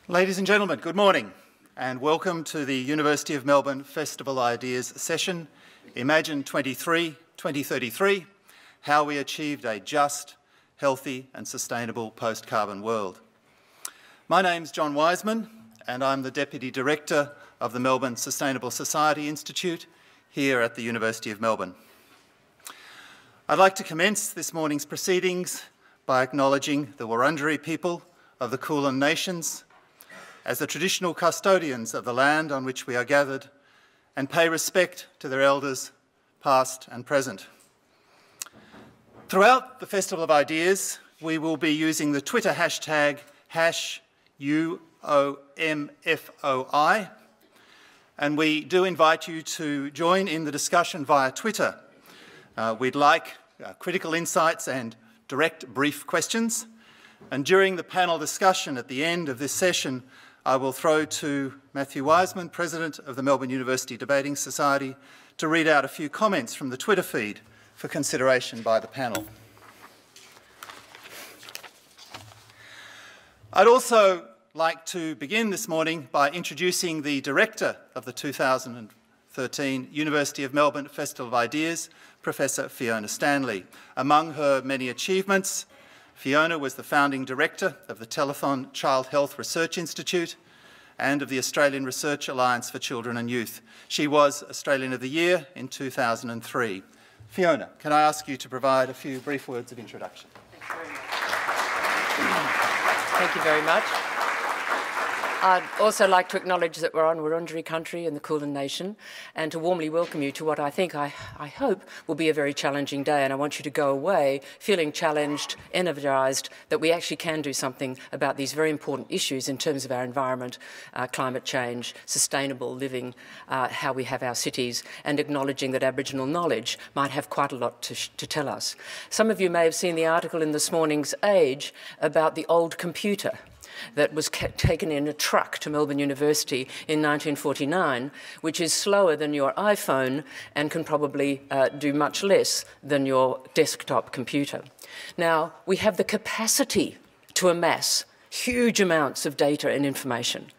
Ladies and gentlemen, good morning and welcome to the University of Melbourne Festival Ideas session, Imagine 2033, How We Achieved a Just, Healthy and Sustainable Post-Carbon World. My name's John Wiseman and I'm the Deputy Director of the Melbourne Sustainable Society Institute here at the University of Melbourne. I'd like to commence this morning's proceedings by acknowledging the Wurundjeri people of the Kulin Nations as the traditional custodians of the land on which we are gathered and pay respect to their elders, past and present. Throughout the Festival of Ideas, we will be using the Twitter hashtag #UOMFOI, and we do invite you to join in the discussion via Twitter. We'd like critical insights and direct brief questions, and during the panel discussion at the end of this session, I will throw to Matthew Wiseman, President of the Melbourne University Debating Society, to read out a few comments from the Twitter feed for consideration by the panel. I'd also like to begin this morning by introducing the Director of the 2013 University of Melbourne Festival of Ideas, Professor Fiona Stanley. Among her many achievements, Fiona was the founding director of the Telethon Child Health Research Institute and of the Australian Research Alliance for Children and Youth. She was Australian of the Year in 2003. Fiona, can I ask you to provide a few brief words of introduction? Thank you very much. I'd also like to acknowledge that we're on Wurundjeri country in the Kulin Nation and to warmly welcome you to what I think, I hope, will be a very challenging day. And I want you to go away feeling challenged, energised, that we actually can do something about these very important issues in terms of our environment, climate change, sustainable living, how we have our cities, and acknowledging that Aboriginal knowledge might have quite a lot to tell us. Some of you may have seen the article in this morning's Age about the old computer that was taken in a truck to Melbourne University in 1949, which is slower than your iPhone and can probably do much less than your desktop computer. Now, we have the capacity to amass huge amounts of data and information,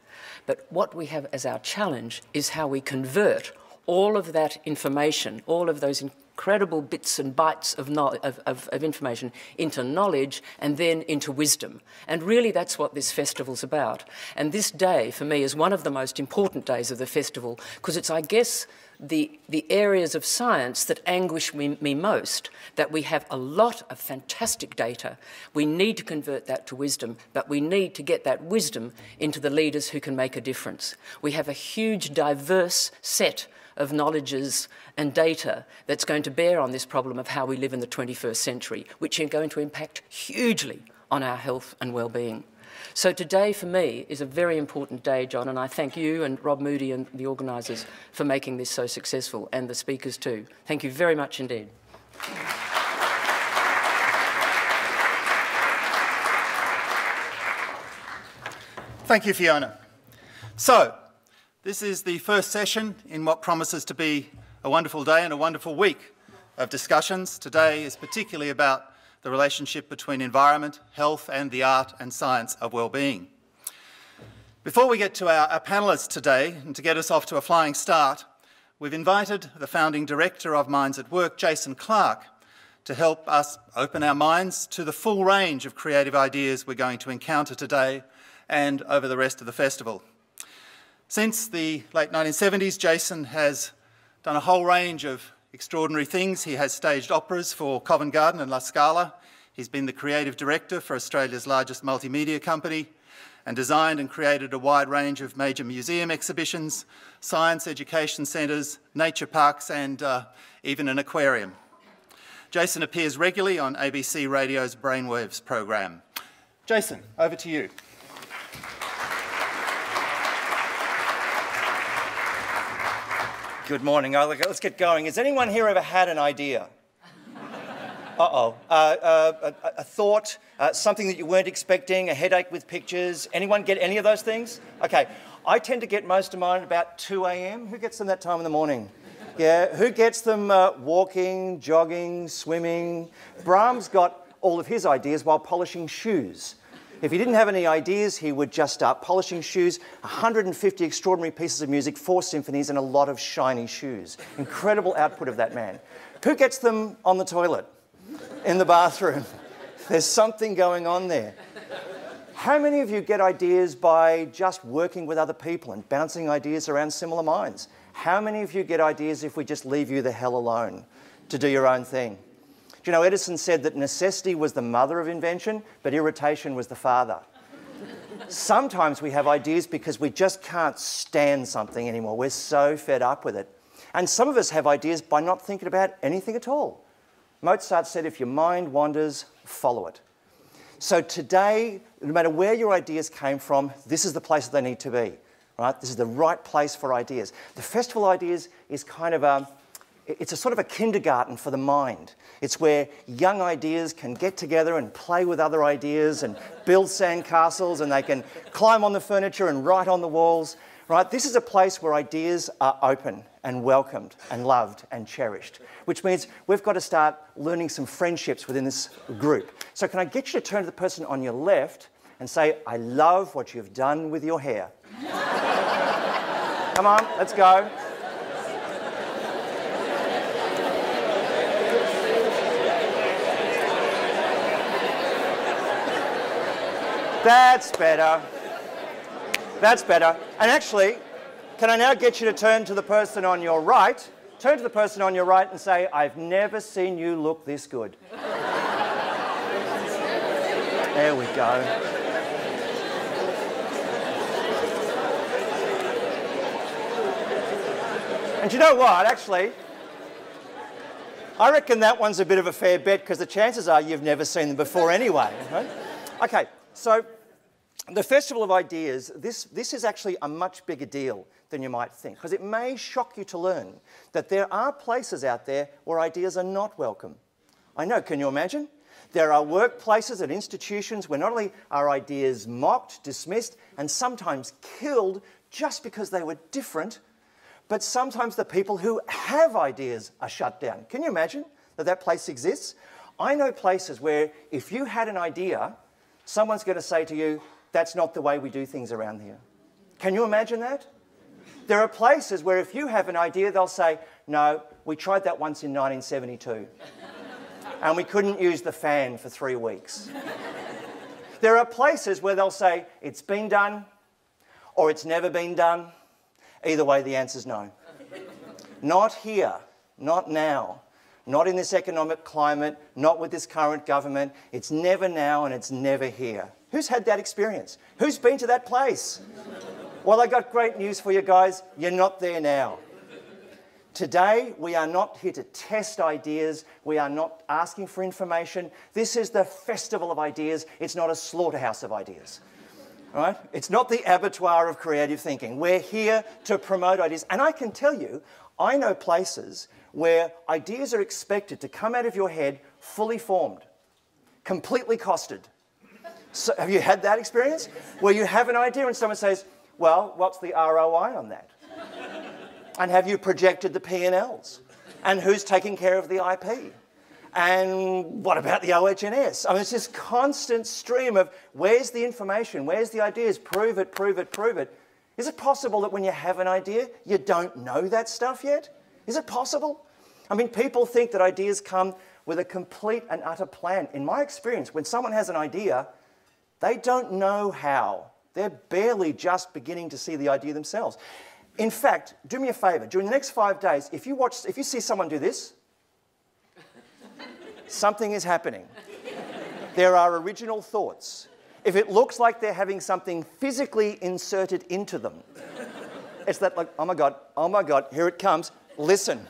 but what we have as our challenge is how we convert all of that information, all of those incredible bits and bytes of information into knowledge and then into wisdom. And really that's what this festival's about. And this day, for me, is one of the most important days of the festival because it's, I guess, the areas of science that anguish me most, that we have a lot of fantastic data. We need to convert that to wisdom, but we need to get that wisdom into the leaders who can make a difference. We have a huge, diverse set of knowledges and data that's going to bear on this problem of how we live in the 21st century, which are going to impact hugely on our health and well-being. So today, for me, is a very important day, John, and I thank you and Rob Moody and the organisers for making this so successful, and the speakers too. Thank you very much indeed. Thank you, Fiona. So, this is the first session in what promises to be a wonderful day and a wonderful week of discussions. Today is particularly about the relationship between environment, health and the art and science of well-being. Before we get to our panellists today, and to get us off to a flying start, we've invited the founding director of Minds at Work, Jason Clark, to help us open our minds to the full range of creative ideas we're going to encounter today and over the rest of the festival. Since the late 1970s, Jason has done a whole range of extraordinary things. He has staged operas for Covent Garden and La Scala. He's been the creative director for Australia's largest multimedia company and designed and created a wide range of major museum exhibitions, science education centres, nature parks and even an aquarium. Jason appears regularly on ABC Radio's Brainwaves program. Jason, over to you. Good morning. Let's get going. Has anyone here ever had an idea? A thought, something that you weren't expecting, a headache with pictures? Anyone get any of those things? Okay. I tend to get most of mine about 2 a.m. Who gets them that time in the morning? Yeah. Who gets them walking, jogging, swimming? Brahms got all of his ideas while polishing shoes. If he didn't have any ideas, he would just start polishing shoes, 150 extraordinary pieces of music, 4 symphonies, and a lot of shiny shoes. Incredible output of that man. Who gets them on the toilet? In the bathroom? There's something going on there. How many of you get ideas by just working with other people and bouncing ideas around similar minds? How many of you get ideas if we just leave you the hell alone to do your own thing? Do you know, Edison said that necessity was the mother of invention, but irritation was the father. Sometimes we have ideas because we just can't stand something anymore. We're so fed up with it. And some of us have ideas by not thinking about anything at all. Mozart said, if your mind wanders, follow it. So today, no matter where your ideas came from, this is the place that they need to be, right? This is the right place for ideas. The Festival of Ideas is kind of it's a sort of a kindergarten for the mind. It's where young ideas can get together and play with other ideas and build sandcastles, and they can climb on the furniture and write on the walls, right? This is a place where ideas are open and welcomed and loved and cherished, which means we've got to start learning some friendships within this group. So can I get you to turn to the person on your left and say, I love what you've done with your hair. Come on, let's go. That's better. That's better. And actually, can I now get you to turn to the person on your right? Turn to the person on your right and say, I've never seen you look this good. There we go. And you know what, actually, I reckon that one's a bit of a fair bet because the chances are you've never seen them before anyway. Right? Okay, so the Festival of Ideas, this is actually a much bigger deal than you might think, because it may shock you to learn that there are places out there where ideas are not welcome. I know, can you imagine? There are workplaces and institutions where not only are ideas mocked, dismissed, and sometimes killed just because they were different, but sometimes the people who have ideas are shut down. Can you imagine that that place exists? I know places where if you had an idea, someone's going to say to you, that's not the way we do things around here. Can you imagine that? There are places where if you have an idea, they'll say, no, we tried that once in 1972. And we couldn't use the fan for 3 weeks. There are places where they'll say, it's been done, or it's never been done. Either way, the answer's no. Not here, not now, not in this economic climate, not with this current government. It's never now and it's never here. Who's had that experience? Who's been to that place? Well, I got great news for you guys. You're not there now. Today, we are not here to test ideas. We are not asking for information. This is the Festival of Ideas. It's not a slaughterhouse of ideas. Right? It's not the abattoir of creative thinking. We're here to promote ideas. And I can tell you, I know places where ideas are expected to come out of your head fully formed, completely costed. So have you had that experience? Where you have an idea and someone says, well, what's the ROI on that? And have you projected the P&Ls? And who's taking care of the IP? And what about the OH&S? I mean, it's this constant stream of where's the information, where's the ideas, prove it, prove it, prove it. Is it possible that when you have an idea, you don't know that stuff yet? Is it possible? I mean, people think that ideas come with a complete and utter plan. In my experience, when someone has an idea, they don't know how. They're barely just beginning to see the idea themselves. In fact, do me a favour. During the next 5 days, if you see someone do this, something is happening. There are original thoughts. If it looks like they're having something physically inserted into them, it's that like, oh my God, here it comes. Listen,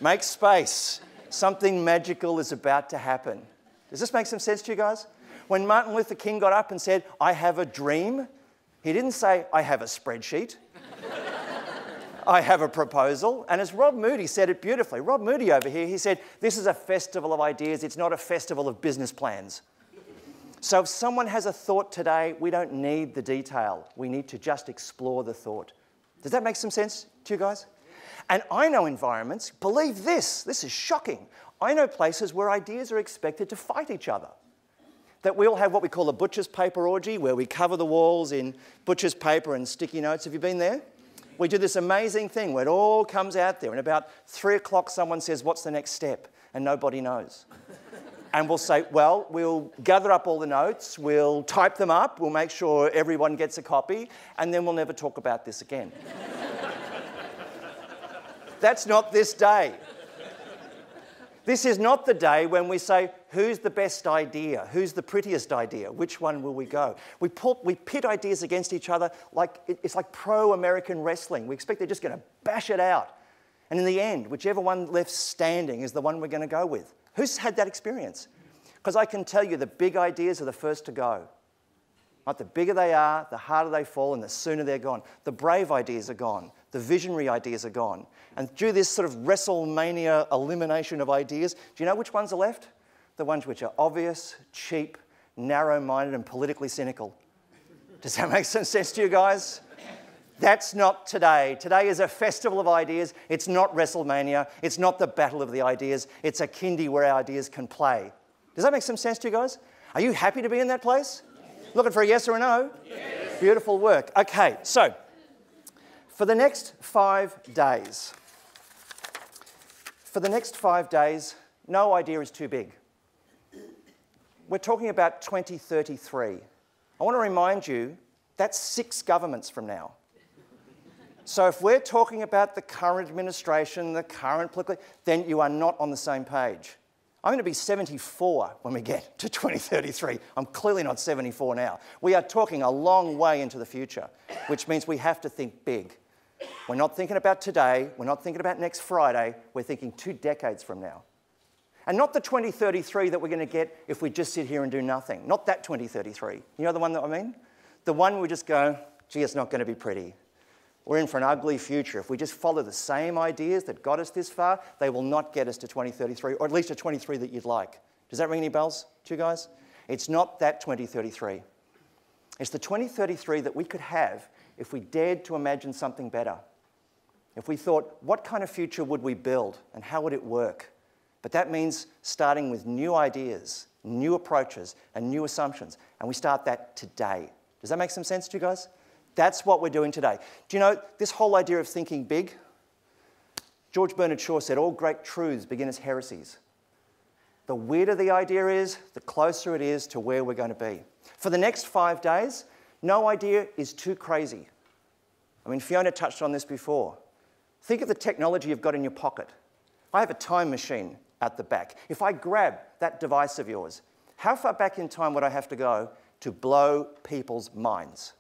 make space. Something magical is about to happen. Does this make some sense to you guys? When Martin Luther King got up and said, I have a dream, he didn't say, I have a spreadsheet. I have a proposal. And as Rob Moody said it beautifully, Rob Moody over here, he said, this is a festival of ideas. It's not a festival of business plans. So if someone has a thought today, we don't need the detail. We need to just explore the thought. Does that make some sense to you guys? And I know environments, believe this is shocking. I know places where ideas are expected to fight each other. that we all have what we call a butcher's paper orgy, where we cover the walls in butcher's paper and sticky notes. Have you been there? We do this amazing thing where it all comes out there, and about 3 o'clock someone says, what's the next step? And nobody knows. And we'll say, well, we'll gather up all the notes, we'll type them up, we'll make sure everyone gets a copy, and then we'll never talk about this again. That's not this day. This is not the day when we say, who's the best idea? Who's the prettiest idea? Which one will we go? We pit ideas against each other like it's like pro-American wrestling. We expect they're just going to bash it out. And in the end, whichever one left standing is the one we're going to go with. Who's had that experience? Because I can tell you the big ideas are the first to go. Right? The bigger they are, the harder they fall, and the sooner they're gone. The brave ideas are gone. The visionary ideas are gone. And through this sort of WrestleMania elimination of ideas, do you know which ones are left? The ones which are obvious, cheap, narrow-minded, and politically cynical. Does that make some sense to you guys? That's not today. Today is a festival of ideas. It's not WrestleMania. It's not the battle of the ideas. It's a kindy where our ideas can play. Does that make some sense to you guys? Are you happy to be in that place? Yes. Looking for a yes or a no? Yes. Beautiful work. Okay, so for the next 5 days, no idea is too big. We're talking about 2033. I want to remind you, that's 6 governments from now. So if we're talking about the current administration, the current political, then you are not on the same page. I'm going to be 74 when we get to 2033. I'm clearly not 74 now. We are talking a long way into the future, which means we have to think big. We're not thinking about today. We're not thinking about next Friday. We're thinking 2 decades from now. And not the 2033 that we're going to get if we just sit here and do nothing. Not that 2033. You know the one that I mean? The one where we just go, gee, it's not going to be pretty. We're in for an ugly future. If we just follow the same ideas that got us this far, they will not get us to 2033, or at least a 23 that you'd like. Does that ring any bells to you guys? It's not that 2033. It's the 2033 that we could have if we dared to imagine something better. If we thought, what kind of future would we build and how would it work? But that means starting with new ideas, new approaches, and new assumptions. And we start that today. Does that make some sense to you guys? That's what we're doing today. Do you know, this whole idea of thinking big, George Bernard Shaw said, all great truths begin as heresies. The weirder the idea is, the closer it is to where we're going to be. For the next 5 days, no idea is too crazy. I mean, Fiona touched on this before. Think of the technology you've got in your pocket. I have a time machine at the back. If I grab that device of yours, how far back in time would I have to go to blow people's minds?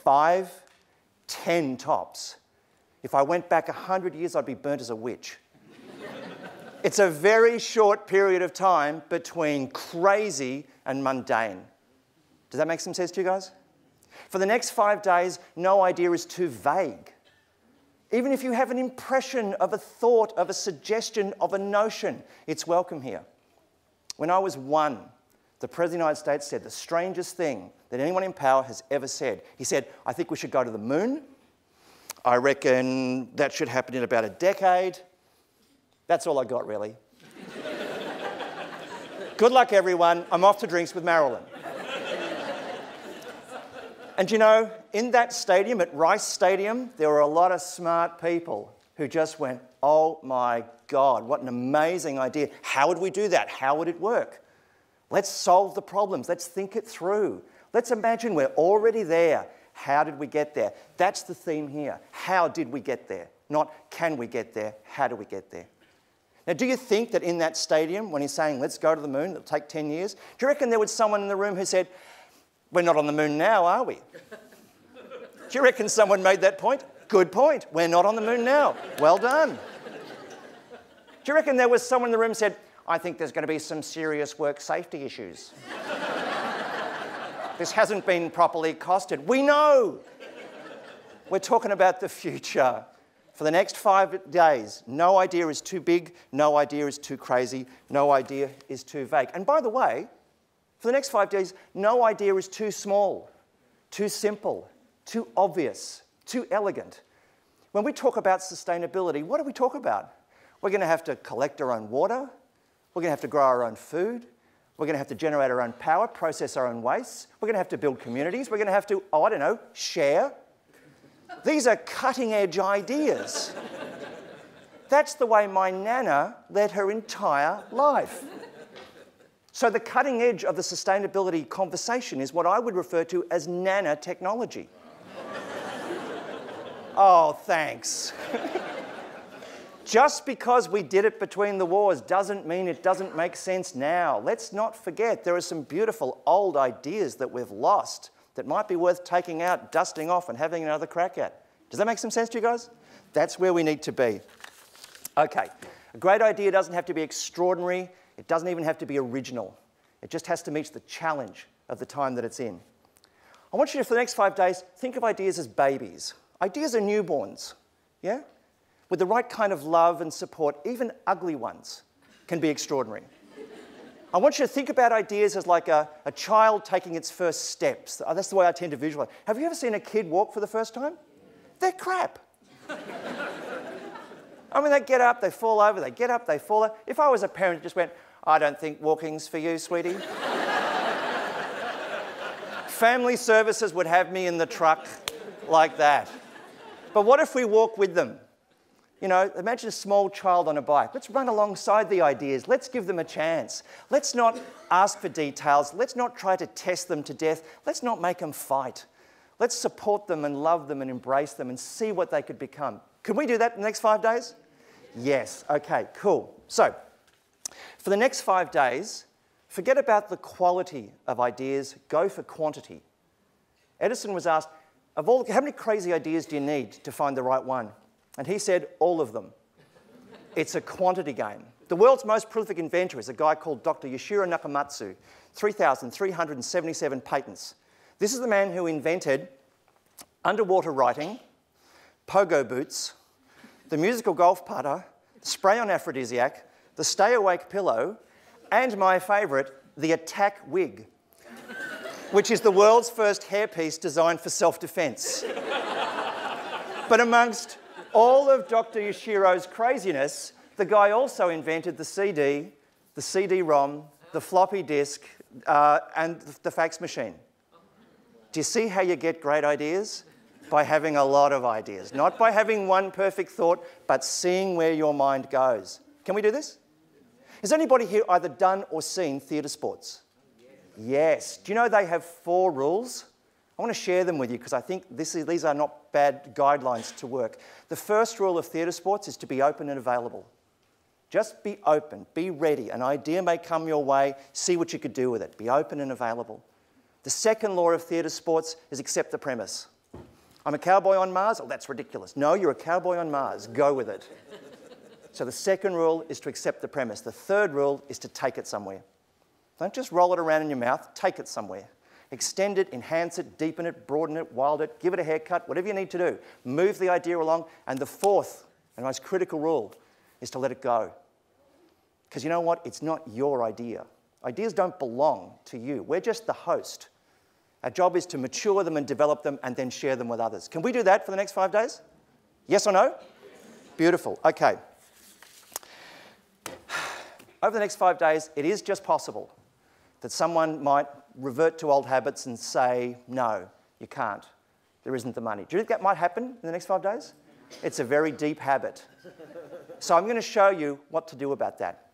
5, 10 tops. If I went back 100 years, I'd be burnt as a witch. It's a very short period of time between crazy and mundane. Does that make some sense to you guys? For the next 5 days, no idea is too vague. Even if you have an impression of a thought, of a suggestion, of a notion, it's welcome here. When I was 1, the President of the United States said the strangest thing that anyone in power has ever said. He said, I think we should go to the moon. I reckon that should happen in about a decade. That's all I got, really. Good luck, everyone. I'm off to drinks with Marilyn. And you know, in that stadium, at Rice Stadium, there were a lot of smart people who just went, oh my God, what an amazing idea. How would we do that? How would it work? Let's solve the problems. Let's think it through. Let's imagine we're already there. How did we get there? That's the theme here. How did we get there? Not can we get there? How do we get there? Now, do you think that in that stadium, when he's saying, let's go to the moon, it'll take 10 years, do you reckon there was someone in the room who said, we're not on the moon now, are we? Do you reckon someone made that point? Good point. We're not on the moon now. Well done. Do you reckon there was someone in the room who said, I think there's going to be some serious work safety issues. This hasn't been properly costed. We know. We're talking about the future. For the next 5 days, no idea is too big, no idea is too crazy, no idea is too vague. And by the way, for the next 5 days, no idea is too small, too simple, too obvious, too elegant. When we talk about sustainability, what do we talk about? We're going to have to collect our own water. We're going to have to grow our own food. We're going to have to generate our own power, process our own wastes. We're going to have to build communities. We're going to have to, oh, I don't know, share. These are cutting-edge ideas. That's the way my Nana led her entire life. So the cutting edge of the sustainability conversation is what I would refer to as Nana technology. Oh, thanks. Just because we did it between the wars doesn't mean it doesn't make sense now. Let's not forget there are some beautiful old ideas that we've lost that might be worth taking out, dusting off, and having another crack at. Does that make some sense to you guys? That's where we need to be. Okay, a great idea doesn't have to be extraordinary. It doesn't even have to be original. It just has to meet the challenge of the time that it's in. I want you to, for the next 5 days, think of ideas as babies. Ideas are newborns, yeah? With the right kind of love and support, even ugly ones can be extraordinary. I want you to think about ideas as like a child taking its first steps. That's the way I tend to visualize. Have you ever seen a kid walk for the first time? They're crap. I mean, they get up, they fall over, they get up, they fall over. If I was a parent that just went, I don't think walking's for you, sweetie. Family services would have me in the truck like that. But what if we walk with them? You know, imagine a small child on a bike. Let's run alongside the ideas. Let's give them a chance. Let's not ask for details. Let's not try to test them to death. Let's not make them fight. Let's support them and love them and embrace them and see what they could become. Can we do that in the next 5 days? Yes. Okay, cool. So, for the next 5 days, forget about the quality of ideas. Go for quantity. Edison was asked, how many crazy ideas do you need to find the right one? And he said, all of them. It's a quantity game. The world's most prolific inventor is a guy called Dr. Yoshiro Nakamatsu, 3,377 patents. This is the man who invented underwater writing, pogo boots, the musical golf putter, the spray-on aphrodisiac, the stay-awake pillow, and my favourite, the attack wig, which is the world's first hairpiece designed for self-defence. But amongst all of Dr. Yoshiro's craziness, the guy also invented the CD, the CD-ROM, the floppy disk, and the fax machine. Do you see how you get great ideas? By having a lot of ideas. Not by having one perfect thought, but seeing where your mind goes. Can we do this? Has anybody here either done or seen theatre sports? Yes. Do you know they have 4 rules? I want to share them with you because I think these are not bad guidelines to work. The first rule of theatre sports is to be open and available. Just be open, be ready. An idea may come your way, see what you could do with it. Be open and available. The second law of theatre sports is accept the premise. I'm a cowboy on Mars? Oh, that's ridiculous. No, you're a cowboy on Mars. Go with it. So the second rule is to accept the premise. The third rule is to take it somewhere. Don't just roll it around in your mouth. Take it somewhere. Extend it, enhance it, deepen it, broaden it, wild it, give it a haircut, whatever you need to do. Move the idea along. And the fourth and most critical rule is to let it go. Because you know what? It's not your idea. Ideas don't belong to you. We're just the host. Our job is to mature them and develop them and then share them with others. Can we do that for the next 5 days? Yes or no? Beautiful. Okay. Over the next 5 days, it is just possible that someone might revert to old habits and say, no, you can't. There isn't the money. Do you think that might happen in the next 5 days? It's a very deep habit. So I'm going to show you what to do about that.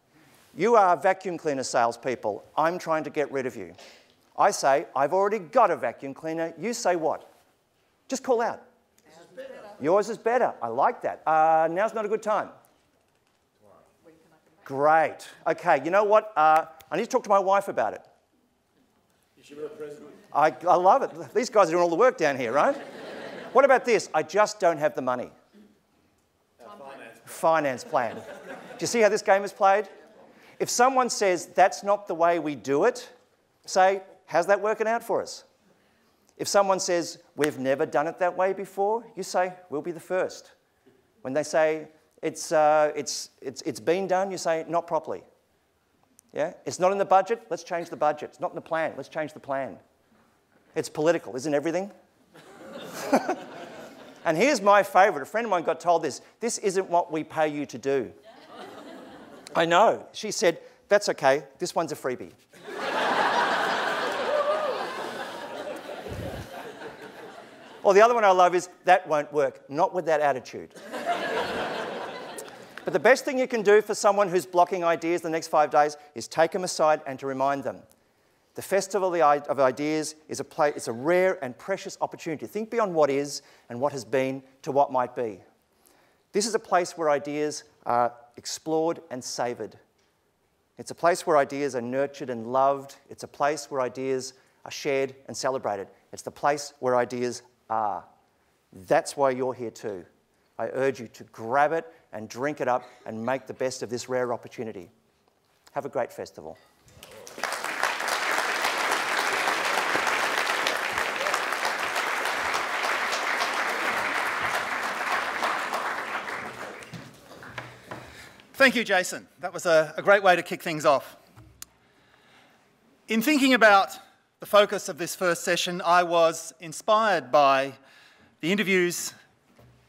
You are vacuum cleaner salespeople. I'm trying to get rid of you. I say, I've already got a vacuum cleaner. You say what? Just call out. Yours is better. I like that. Now's not a good time. Great. Okay, you know what? I need to talk to my wife about it. You should be the president. I love it. These guys are doing all the work down here, right? What about this? I just don't have the money. Finance plan. Do you see how this game is played? If someone says, that's not the way we do it, say, how's that working out for us? If someone says, we've never done it that way before, you say, we'll be the first. When they say, it's been done, you say, not properly. Yeah? It's not in the budget, let's change the budget. It's not in the plan, let's change the plan. It's political, isn't everything? And here's my favourite. A friend of mine got told this. This isn't what we pay you to do. I know. She said, that's okay, this one's a freebie. Or the other one I love is, that won't work. Not with that attitude. But the best thing you can do for someone who's blocking ideas the next 5 days is take them aside and to remind them. The Festival of Ideas is it's a rare and precious opportunity to think beyond what is and what has been to what might be. This is a place where ideas are explored and savoured. It's a place where ideas are nurtured and loved. It's a place where ideas are shared and celebrated. It's the place where ideas are. That's why you're here too. I urge you to grab it and drink it up and make the best of this rare opportunity. Have a great festival. Thank you, Jason. That was a great way to kick things off. In thinking about the focus of this first session, I was inspired by the interviews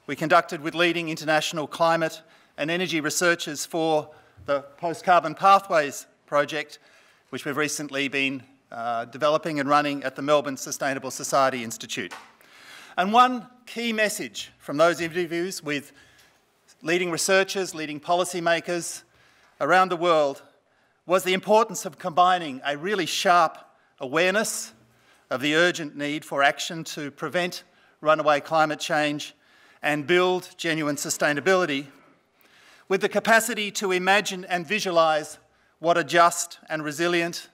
we conducted with leading international climate and energy researchers for the Post-Carbon Pathways project, which we've recently been developing and running at the Melbourne Sustainable Society Institute. And one key message from those interviews with leading researchers, leading policymakers around the world was the importance of combining a really sharp awareness of the urgent need for action to prevent runaway climate change and build genuine sustainability, with the capacity to imagine and visualise what a just and resilient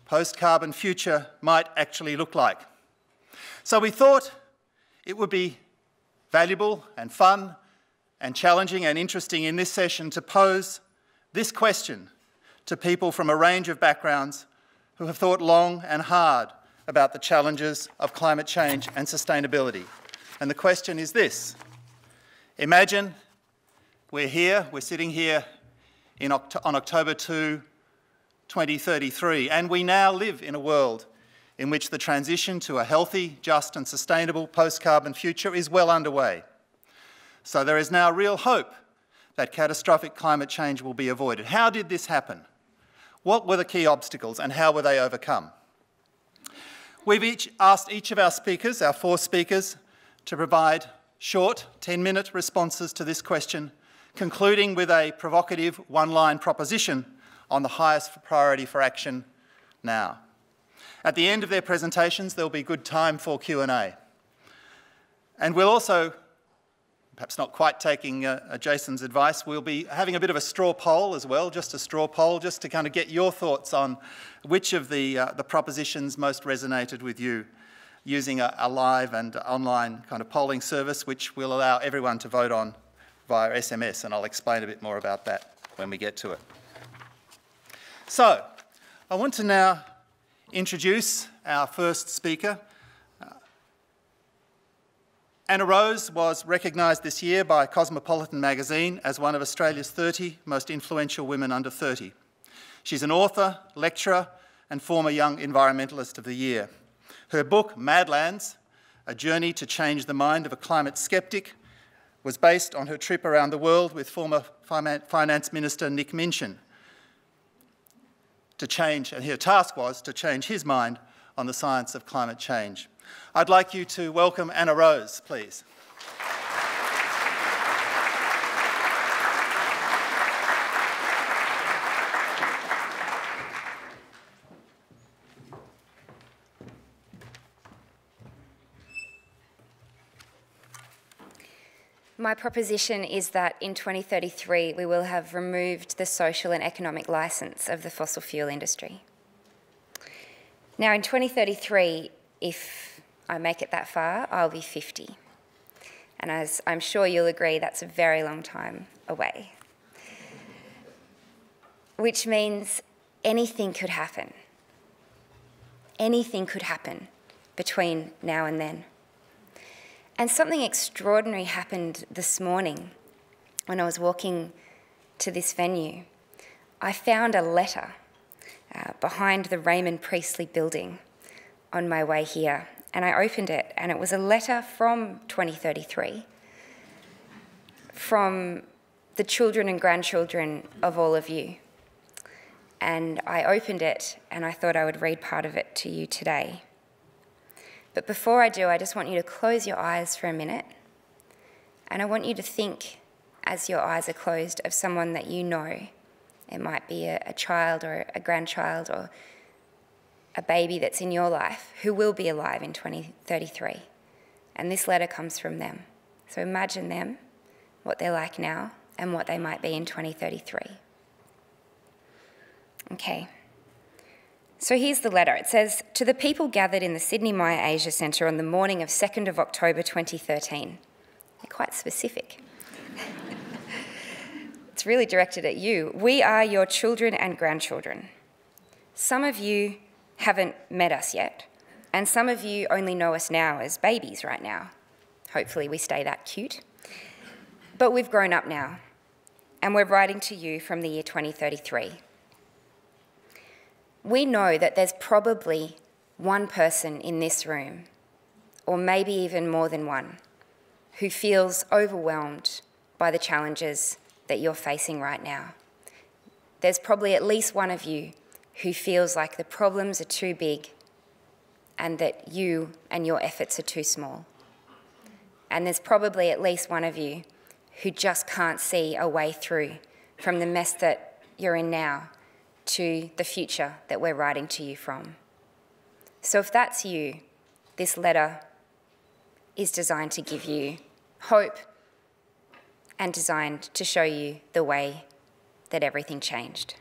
post-carbon future might actually look like. So we thought it would be valuable and fun and challenging and interesting in this session to pose this question to people from a range of backgrounds who have thought long and hard about the challenges of climate change and sustainability. And the question is this: imagine we're sitting here on October 2, 2033, and we now live in a world in which the transition to a healthy, just and sustainable post-carbon future is well underway. So there is now real hope that catastrophic climate change will be avoided. How did this happen? What were the key obstacles and how were they overcome? We've asked each of our speakers, our 4 speakers, to provide short 10-minute responses to this question, concluding with a provocative one-line proposition on the highest priority for action now. At the end of their presentations, there'll be good time for Q&A. And we'll also, perhaps not quite taking Jason's advice, we'll be having a bit of a straw poll as well, just a straw poll, just to kind of get your thoughts on which of the propositions most resonated with you, using a live and online kind of polling service, which will allow everyone to vote on via SMS, and I'll explain a bit more about that when we get to it. So, I want to now introduce our first speaker. Anna Rose was recognised this year by Cosmopolitan magazine as one of Australia's 30 most influential women under 30. She's an author, lecturer and former Young Environmentalist of the Year. Her book, Madlands, A Journey to Change the Mind of a Climate Skeptic, was based on her trip around the world with former Finance Minister Nick Minchin and her task was to change his mind on the science of climate change. I'd like you to welcome Anna Rose, please. My proposition is that in 2033 we will have removed the social and economic licence of the fossil fuel industry. Now in 2033, if I make it that far, I'll be 50. And as I'm sure you'll agree, that's a very long time away. Which means anything could happen. Anything could happen between now and then. And something extraordinary happened this morning when I was walking to this venue. I found a letter behind the Raymond Priestley building on my way here, and I opened it, and it was a letter from 2033, from the children and grandchildren of all of you. And I opened it, and I thought I would read part of it to you today. But before I do, I just want you to close your eyes for a minute. And I want you to think, as your eyes are closed, of someone that you know. It might be a child or a grandchild or a baby that's in your life who will be alive in 2033. And this letter comes from them. So imagine them, what they're like now, and what they might be in 2033. Okay. So here's the letter. It says, "To the people gathered in the Sydney Maya Asia Centre on the morning of 2nd of October 2013. They're quite specific. It's really directed at you. "We are your children and grandchildren. Some of you haven't met us yet, and some of you only know us now as babies right now. Hopefully we stay that cute. But we've grown up now, and we're writing to you from the year 2033. We know that there's probably one person in this room, or maybe even more than one, who feels overwhelmed by the challenges that you're facing right now. There's probably at least one of you who feels like the problems are too big and that you and your efforts are too small. And there's probably at least one of you who just can't see a way through from the mess that you're in now to the future that we're writing to you from. So if that's you, this letter is designed to give you hope and designed to show you the way that everything changed.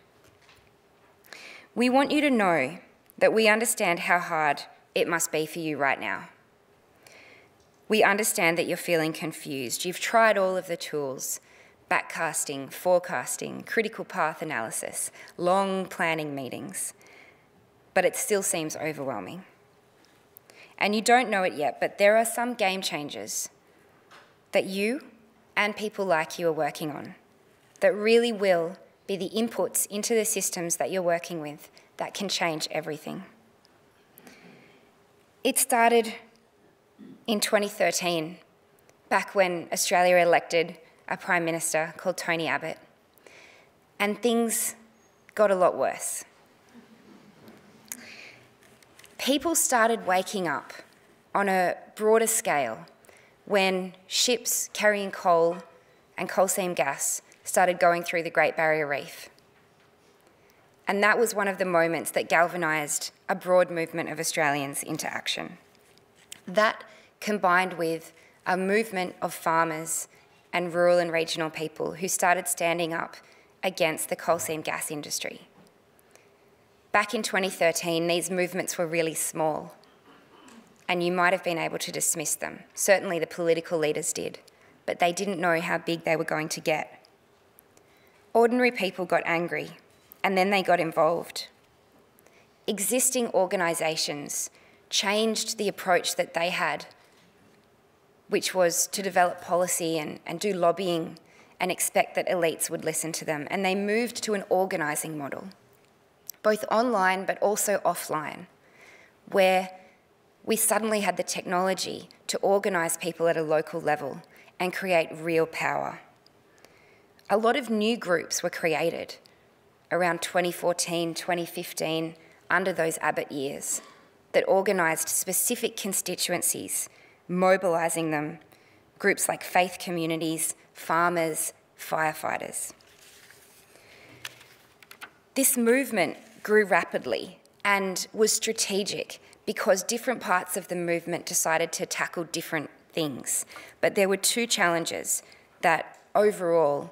We want you to know that we understand how hard it must be for you right now. We understand that you're feeling confused. You've tried all of the tools: backcasting, forecasting, critical path analysis, long planning meetings, but it still seems overwhelming. And you don't know it yet, but there are some game changers that you and people like you are working on that really will be the inputs into the systems that you're working with that can change everything. It started in 2013, back when Australia elected a Prime Minister called Tony Abbott, and things got a lot worse. People started waking up on a broader scale when ships carrying coal and coal seam gas started going through the Great Barrier Reef. And that was one of the moments that galvanised a broad movement of Australians into action. That, combined with a movement of farmers and rural and regional people who started standing up against the coal seam gas industry. Back in 2013, these movements were really small, and you might have been able to dismiss them. Certainly the political leaders did, but they didn't know how big they were going to get. Ordinary people got angry, and then they got involved. Existing organisations changed the approach that they had, which was to develop policy and do lobbying and expect that elites would listen to them. And they moved to an organising model, both online but also offline, where we suddenly had the technology to organise people at a local level and create real power. A lot of new groups were created around 2014, 2015, under those Abbott years, that organised specific constituencies, mobilising them, groups like faith communities, farmers, firefighters. This movement grew rapidly and was strategic because different parts of the movement decided to tackle different things. But there were two challenges that overall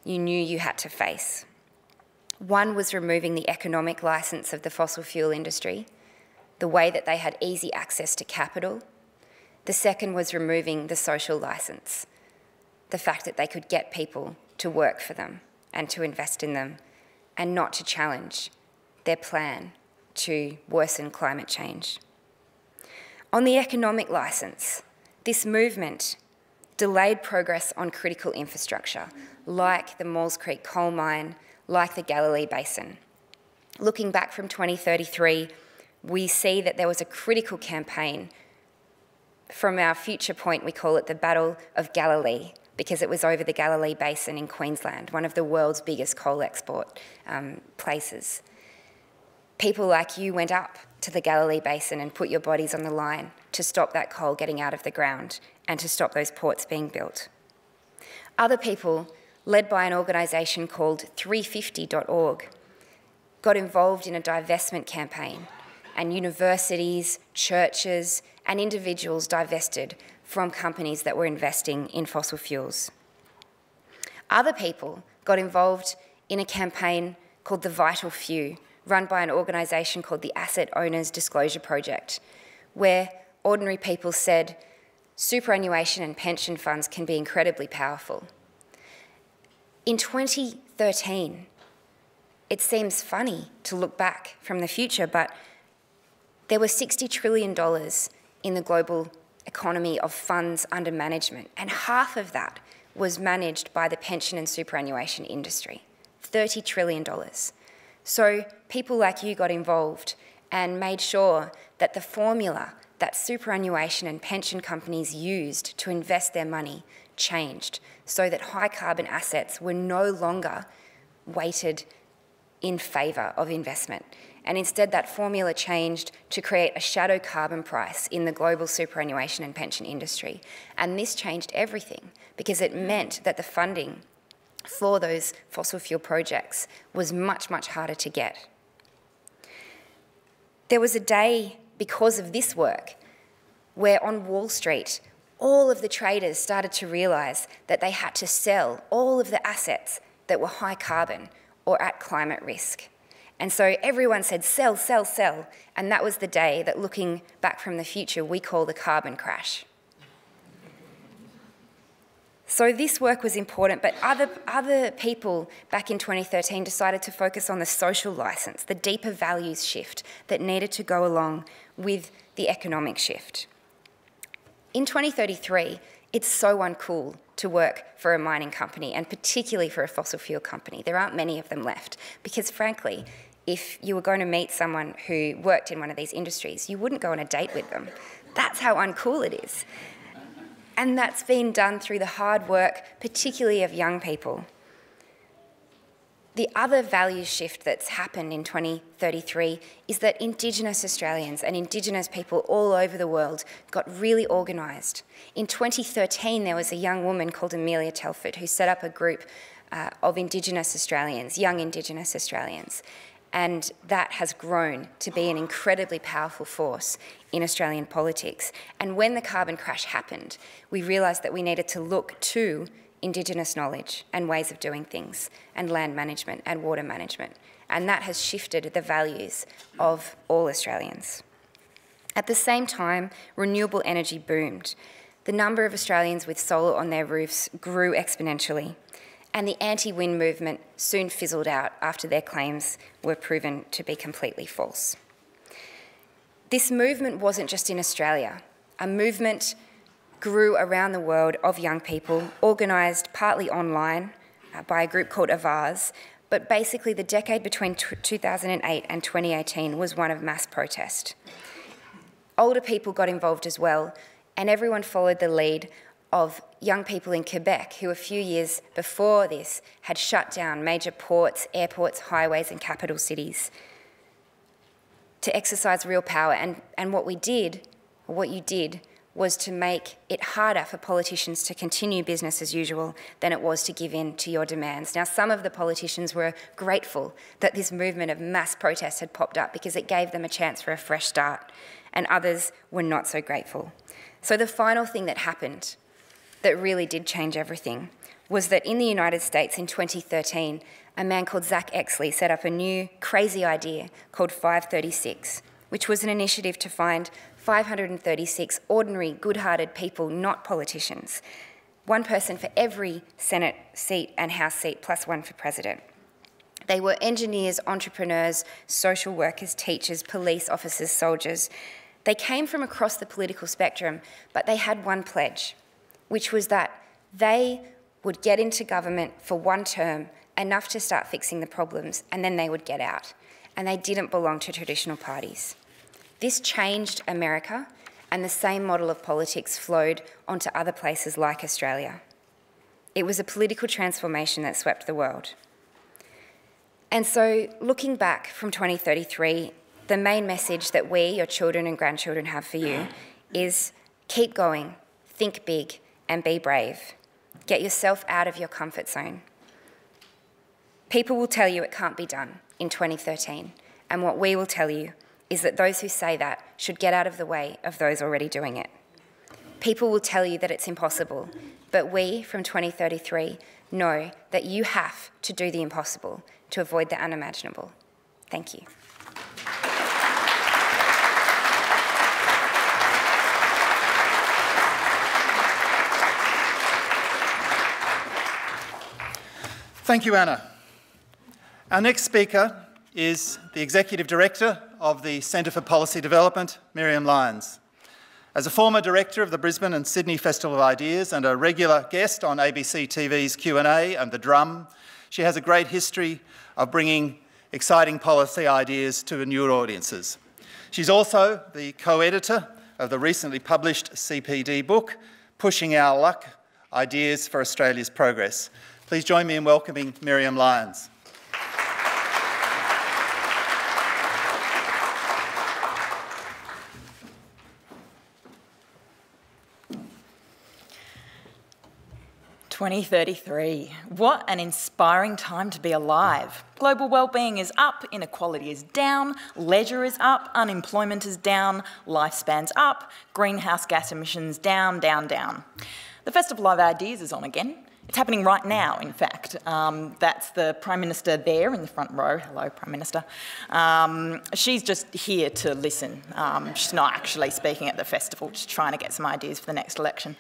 you knew you had to face. One was removing the economic licence of the fossil fuel industry, the way that they had easy access to capital. The second was removing the social licence, the fact that they could get people to work for them and to invest in them and not to challenge their plan to worsen climate change. On the economic licence, this movement delayed progress on critical infrastructure, like the Maules Creek coal mine, like the Galilee Basin. Looking back from 2033, we see that there was a critical campaign. From our future point, we call it the Battle of Galilee, because it was over the Galilee Basin in Queensland, one of the world's biggest coal export places. People like you went up to the Galilee Basin and put your bodies on the line to stop that coal getting out of the ground and to stop those ports being built. Other people, led by an organisation called 350.org, got involved in a divestment campaign, and universities, churches, and individuals divested from companies that were investing in fossil fuels. Other people got involved in a campaign called The Vital Few, run by an organisation called the Asset Owners Disclosure Project, where ordinary people said superannuation and pension funds can be incredibly powerful. In 2013, it seems funny to look back from the future, but there was $60 trillion in the global economy of funds under management, and half of that was managed by the pension and superannuation industry, $30 trillion. So people like you got involved and made sure that the formula that superannuation and pension companies used to invest their money changed, so that high carbon assets were no longer weighted in favour of investment. And instead that formula changed to create a shadow carbon price in the global superannuation and pension industry. And this changed everything, because it meant that the funding for those fossil fuel projects was much, much harder to get. There was a day, because of this work, where on Wall Street, all of the traders started to realise that they had to sell all of the assets that were high carbon or at climate risk. And so everyone said, sell, sell, sell. And that was the day that, looking back from the future, we call the carbon crash. So this work was important, but other people back in 2013 decided to focus on the social licence, the deeper values shift that needed to go along with the economic shift. In 2033, it's so uncool to work for a mining company, and particularly for a fossil fuel company. There aren't many of them left, because frankly, if you were going to meet someone who worked in one of these industries, you wouldn't go on a date with them. That's how uncool it is. And that's been done through the hard work, particularly of young people. The other value shift that's happened in 2033 is that Indigenous Australians and Indigenous people all over the world got really organised. In 2013, there was a young woman called Amelia Telford who set up a group of Indigenous Australians, young Indigenous Australians, and that has grown to be an incredibly powerful force in Australian politics. And when the carbon crash happened, we realised that we needed to look to Indigenous knowledge and ways of doing things, and land management and water management. And that has shifted the values of all Australians. At the same time, renewable energy boomed. The number of Australians with solar on their roofs grew exponentially, and the anti-wind movement soon fizzled out after their claims were proven to be completely false. This movement wasn't just in Australia. A movement grew around the world of young people, organised partly online by a group called Avars, but basically the decade between 2008 and 2018 was one of mass protest. Older people got involved as well, and everyone followed the lead of young people in Quebec who a few years before this had shut down major ports, airports, highways and capital cities to exercise real power. And what you did was to make it harder for politicians to continue business as usual than it was to give in to your demands. Now, some of the politicians were grateful that this movement of mass protest had popped up because it gave them a chance for a fresh start, and others were not so grateful. So the final thing that happened that really did change everything was that in the United States in 2013, a man called Zach Exley set up a new crazy idea called 536, which was an initiative to find 536 ordinary, good-hearted people, not politicians, one person for every Senate seat and House seat, plus one for president. They were engineers, entrepreneurs, social workers, teachers, police officers, soldiers. They came from across the political spectrum, but they had one pledge, which was that they would get into government for one term, enough to start fixing the problems, and then they would get out. And they didn't belong to traditional parties. This changed America, and the same model of politics flowed onto other places like Australia. It was a political transformation that swept the world. And so, looking back from 2033, the main message that we, your children and grandchildren, have for you is keep going, think big, and be brave. Get yourself out of your comfort zone. People will tell you it can't be done in 2013, and what we will tell you is that those who say that should get out of the way of those already doing it. People will tell you that it's impossible, but we, from 2033, know that you have to do the impossible to avoid the unimaginable. Thank you. Thank you, Anna. Our next speaker is the Executive Director of the Centre for Policy Development, Miriam Lyons. As a former director of the Brisbane and Sydney Festival of Ideas and a regular guest on ABC TV's Q&A and The Drum, she has a great history of bringing exciting policy ideas to new audiences. She's also the co-editor of the recently published CPD book, Pushing Our Luck, Ideas for Australia's Progress. Please join me in welcoming Miriam Lyons. "2033. What an inspiring time to be alive. Global wellbeing is up, inequality is down, leisure is up, unemployment is down, lifespan's up, greenhouse gas emissions down, down, down. The Festival of Ideas is on again. It's happening right now, in fact. That's the Prime Minister there in the front row. Hello, Prime Minister. She's just here to listen. She's not actually speaking at the festival, just trying to get some ideas for the next election.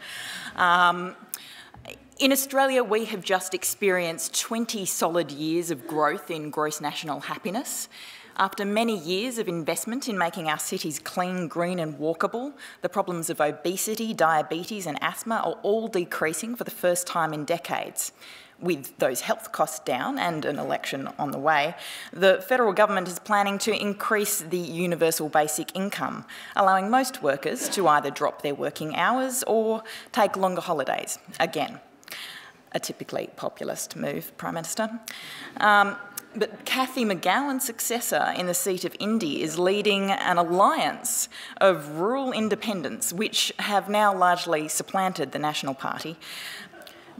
In Australia, we have just experienced 20 solid years of growth in gross national happiness. After many years of investment in making our cities clean, green and walkable, the problems of obesity, diabetes and asthma are all decreasing for the first time in decades. With those health costs down and an election on the way, the federal government is planning to increase the universal basic income, allowing most workers to either drop their working hours or take longer holidays again. A typically populist move, Prime Minister. But Cathy McGowan's successor in the seat of Indy is leading an alliance of rural independents, which have now largely supplanted the National Party,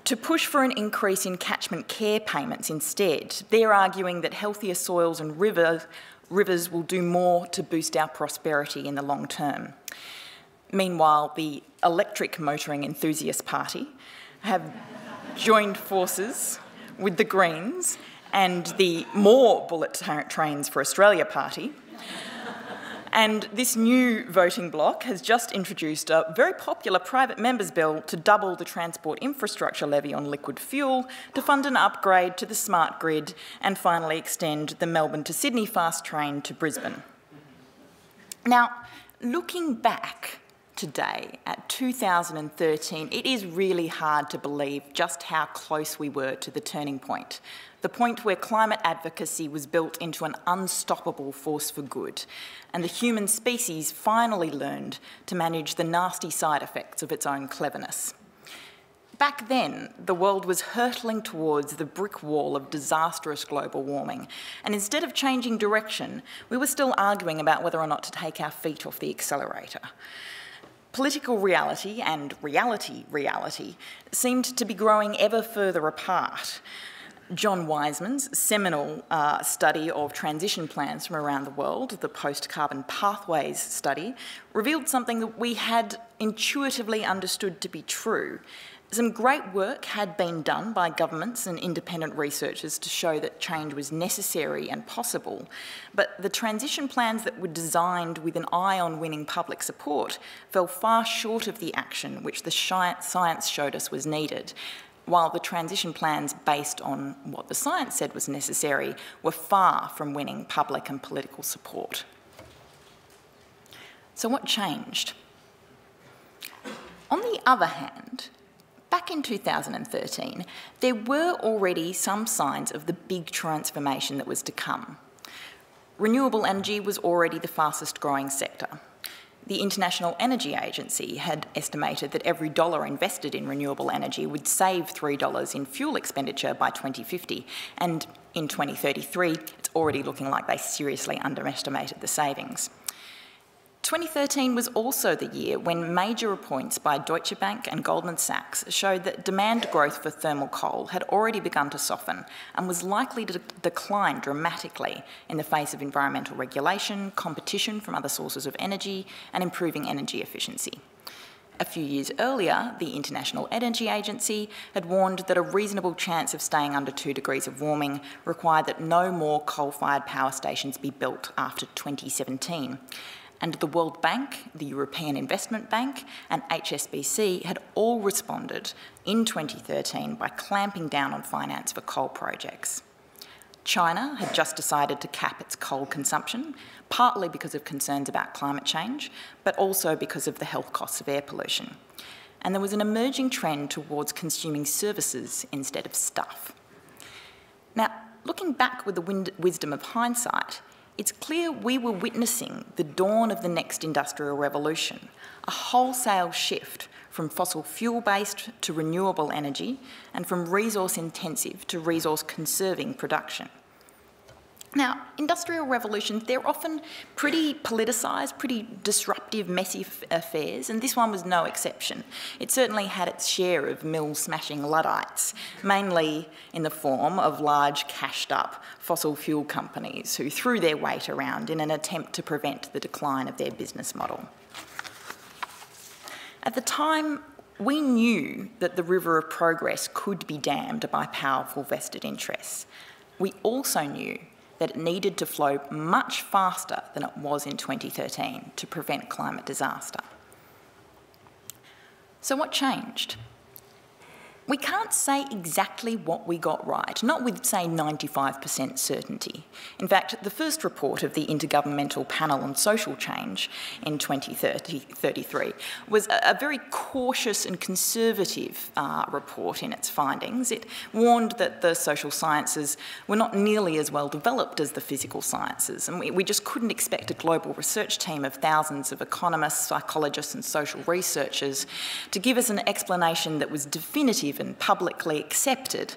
to push for an increase in catchment care payments instead. They're arguing that healthier soils and rivers will do more to boost our prosperity in the long term. Meanwhile, the Electric Motoring Enthusiast Party have joined forces with the Greens and the More Bullet Trains for Australia Party. And this new voting bloc has just introduced a very popular private members' bill to double the transport infrastructure levy on liquid fuel, to fund an upgrade to the smart grid, and finally extend the Melbourne to Sydney fast train to Brisbane. Now, looking back today at 2013, it is really hard to believe just how close we were to the turning point, the point where climate advocacy was built into an unstoppable force for good, and the human species finally learned to manage the nasty side effects of its own cleverness. Back then, the world was hurtling towards the brick wall of disastrous global warming, and instead of changing direction, we were still arguing about whether or not to take our feet off the accelerator. Political reality and reality seemed to be growing ever further apart. John Wiseman's seminal study of transition plans from around the world, the Post-Carbon Pathways study, revealed something that we had intuitively understood to be true. Some great work had been done by governments and independent researchers to show that change was necessary and possible, but the transition plans that were designed with an eye on winning public support fell far short of the action which the science showed us was needed, while the transition plans based on what the science said was necessary were far from winning public and political support. So what changed? On the other hand, back in 2013, there were already some signs of the big transformation that was to come. Renewable energy was already the fastest growing sector. The International Energy Agency had estimated that every dollar invested in renewable energy would save $3 in fuel expenditure by 2050, and in 2033, it's already looking like they seriously underestimated the savings. 2013 was also the year when major reports by Deutsche Bank and Goldman Sachs showed that demand growth for thermal coal had already begun to soften and was likely to decline dramatically in the face of environmental regulation, competition from other sources of energy, and improving energy efficiency. A few years earlier, the International Energy Agency had warned that a reasonable chance of staying under 2 degrees of warming required that no more coal-fired power stations be built after 2017. And the World Bank, the European Investment Bank, and HSBC had all responded in 2013 by clamping down on finance for coal projects. China had just decided to cap its coal consumption, partly because of concerns about climate change, but also because of the health costs of air pollution. And there was an emerging trend towards consuming services instead of stuff. Now, looking back with the wisdom of hindsight, it's clear we were witnessing the dawn of the next industrial revolution, a wholesale shift from fossil fuel-based to renewable energy and from resource-intensive to resource-conserving production. Now, industrial revolutions, they're often pretty politicised, pretty disruptive, messy affairs, and this one was no exception. It certainly had its share of mill-smashing Luddites, mainly in the form of large, cashed-up fossil fuel companies who threw their weight around in an attempt to prevent the decline of their business model. At the time, we knew that the river of progress could be dammed by powerful vested interests. We also knew that it needed to flow much faster than it was in 2013 to prevent climate disaster. So what changed? We can't say exactly what we got right, not with, say, 95% certainty. In fact, the first report of the Intergovernmental Panel on Social Change in 2033 was a very cautious and conservative report in its findings. It warned that the social sciences were not nearly as well developed as the physical sciences, and we just couldn't expect a global research team of thousands of economists, psychologists and social researchers to give us an explanation that was definitive and publicly accepted,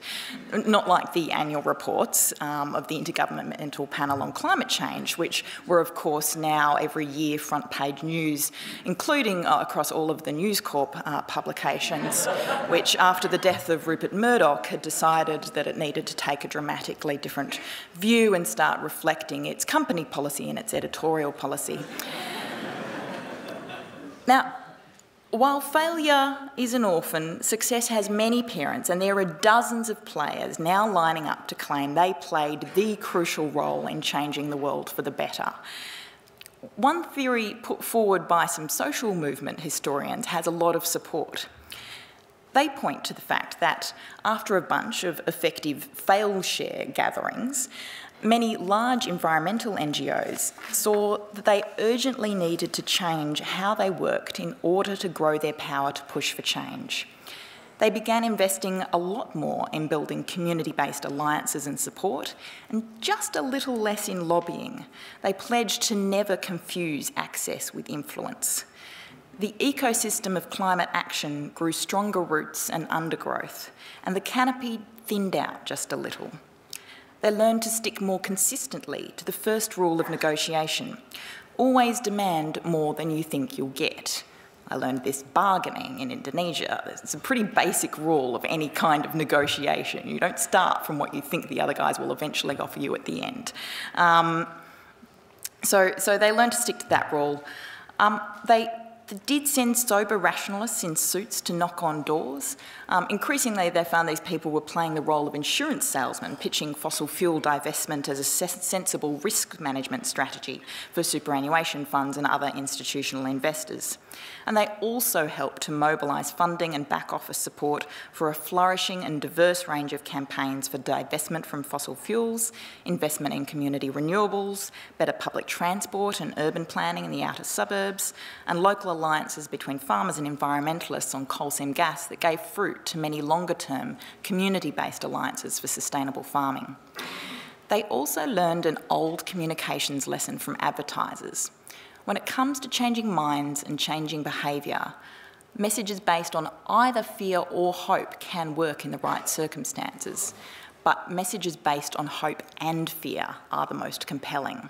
not like the annual reports of the Intergovernmental Panel on Climate Change, which were, of course, now every year front page news, including across all of the News Corp publications, which, after the death of Rupert Murdoch, had decided that it needed to take a dramatically different view and start reflecting its company policy and its editorial policy. Now, while failure is an orphan, success has many parents, and there are dozens of players now lining up to claim they played the crucial role in changing the world for the better. One theory put forward by some social movement historians has a lot of support. They point to the fact that after a bunch of effective fail-share gatherings, many large environmental NGOs saw that they urgently needed to change how they worked in order to grow their power to push for change. They began investing a lot more in building community-based alliances and support, and just a little less in lobbying. They pledged to never confuse access with influence. The ecosystem of climate action grew stronger roots and undergrowth, and the canopy thinned out just a little. They learned to stick more consistently to the first rule of negotiation: always demand more than you think you'll get. I learned this bargaining in Indonesia. It's a pretty basic rule of any kind of negotiation. You don't start from what you think the other guys will eventually offer you at the end. So they learned to stick to that rule. They did send sober rationalists in suits to knock on doors. Increasingly, they found these people were playing the role of insurance salesmen, pitching fossil fuel divestment as a sensible risk management strategy for superannuation funds and other institutional investors. And they also helped to mobilise funding and back office support for a flourishing and diverse range of campaigns for divestment from fossil fuels, investment in community renewables, better public transport and urban planning in the outer suburbs, and local alliances between farmers and environmentalists on coal seam gas that gave fruit to many longer-term community-based alliances for sustainable farming. They also learned an old communications lesson from advertisers. when it comes to changing minds and changing behaviour, messages based on either fear or hope can work in the right circumstances, but messages based on hope and fear are the most compelling.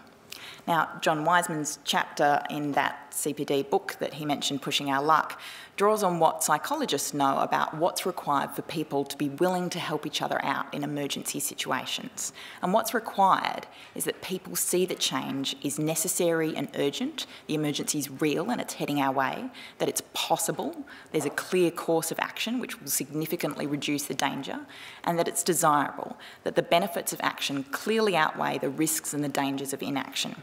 Now, John Wiseman's chapter in that CPD book that he mentioned, Pushing Our Luck, draws on what psychologists know about what's required for people to be willing to help each other out in emergency situations. And what's required is that people see that change is necessary and urgent, the emergency is real and it's heading our way, that it's possible, there's a clear course of action which will significantly reduce the danger, and that it's desirable, that the benefits of action clearly outweigh the risks and the dangers of inaction.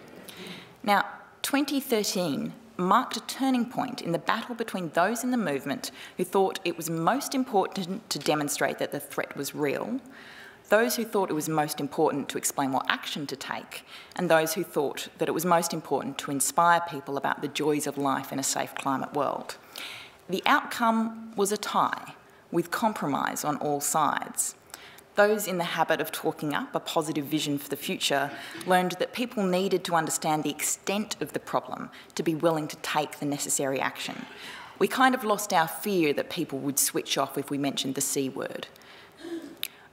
Now, 2013 marked a turning point in the battle between those in the movement who thought it was most important to demonstrate that the threat was real, those who thought it was most important to explain what action to take, and those who thought that it was most important to inspire people about the joys of life in a safe climate world. The outcome was a tie, with compromise on all sides. Those in the habit of talking up a positive vision for the future learned that people needed to understand the extent of the problem to be willing to take the necessary action. We kind of lost our fear that people would switch off if we mentioned the C word.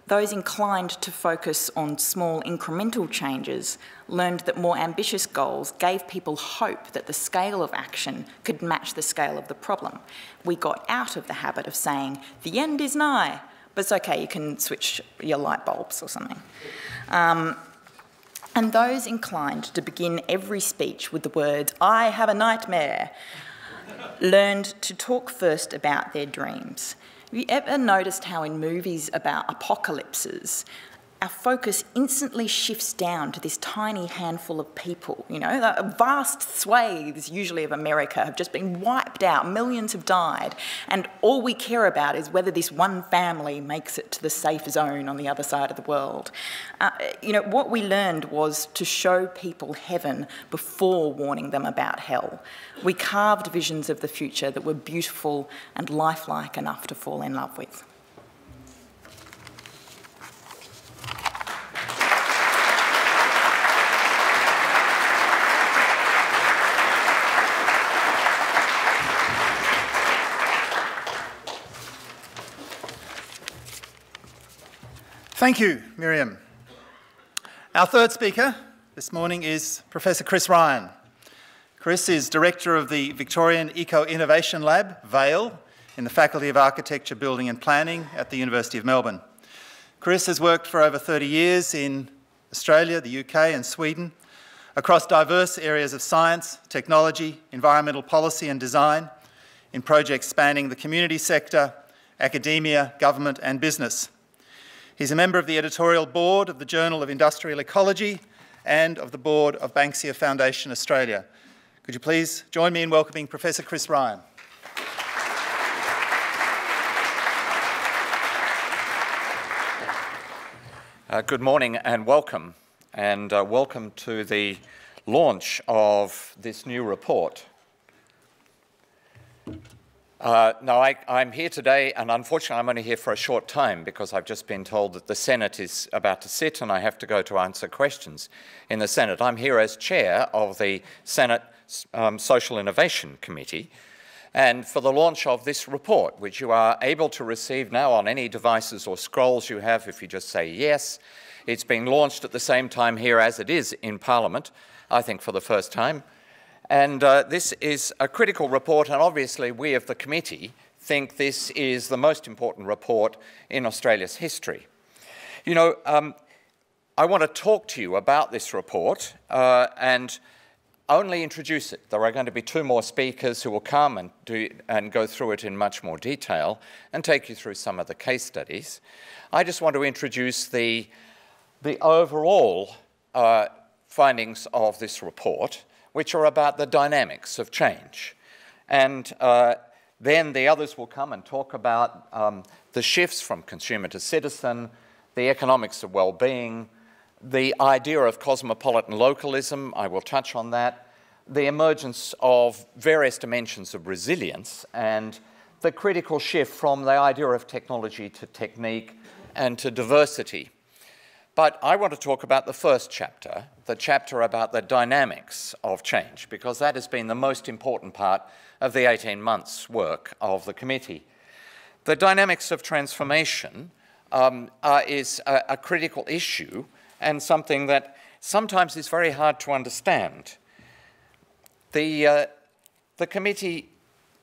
Those inclined to focus on small incremental changes learned that more ambitious goals gave people hope that the scale of action could match the scale of the problem. We got out of the habit of saying, "The end is nigh," but it's okay, you can switch your light bulbs or something. And those inclined to begin every speech with the words, "I have a nightmare," learned to talk first about their dreams. Have you ever noticed how in movies about apocalypses, our focus instantly shifts down to this tiny handful of people, you know, the vast swathes, usually of America, have just been wiped out, millions have died, and all we care about is whether this one family makes it to the safe zone on the other side of the world. You know, what we learned was to show people heaven before warning them about hell. We carved visions of the future that were beautiful and lifelike enough to fall in love with. Thank you, Miriam. Our third speaker this morning is Professor Chris Ryan. Chris is Director of the Victorian Eco-Innovation Lab, VALE, in the Faculty of Architecture, Building and Planning at the University of Melbourne. Chris has worked for over 30 years in Australia, the UK and Sweden, across diverse areas of science, technology, environmental policy and design, in projects spanning the community sector, academia, government and business. He's a member of the editorial board of the Journal of Industrial Ecology and of the board of Banksia Foundation Australia. Could you please join me in welcoming Professor Chris Ryan? Good morning and welcome to the launch of this new report. I'm here today, and unfortunately I'm only here for a short time because I've just been told that the Senate is about to sit and I have to go to answer questions in the Senate. I'm here as chair of the Senate Social Innovation Committee, and for the launch of this report, which you are able to receive now on any devices or scrolls you have if you just say yes. It's being launched at the same time here as it is in Parliament, I think for the first time. And this is a critical report, and obviously we of the committee think this is the most important report in Australia's history. You know, I want to talk to you about this report and only introduce it. There are going to be two more speakers who will come and go through it in much more detail and take you through some of the case studies. I just want to introduce the overall findings of this report, which are about the dynamics of change. And then the others will come and talk about the shifts from consumer to citizen, the economics of well-being, the idea of cosmopolitan localism, I will touch on that, the emergence of various dimensions of resilience, and the critical shift from the idea of technology to technique and to diversity. But I want to talk about the first chapter, the chapter about the dynamics of change, because that has been the most important part of the 18 months' work of the committee. The dynamics of transformation is a critical issue and something that sometimes is very hard to understand. The committee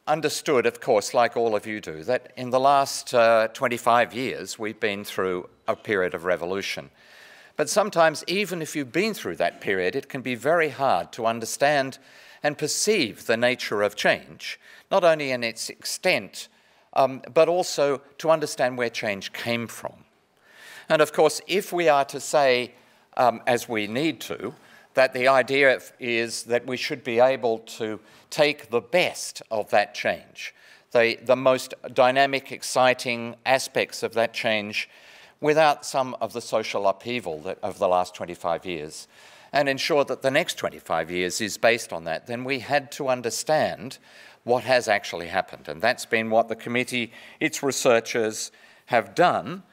understood, of course, like all of you do, that in the last 25 years we've been through a period of revolution. But sometimes, even if you've been through that period, it can be very hard to understand and perceive the nature of change, not only in its extent, but also to understand where change came from. And of course, if we are to say, as we need to, that the idea is that we should be able to take the best of that change, the most dynamic, exciting aspects of that change without some of the social upheaval of the last 25 years, and ensure that the next 25 years is based on that, then we had to understand what has actually happened. And that's been what the committee, its researchers, have done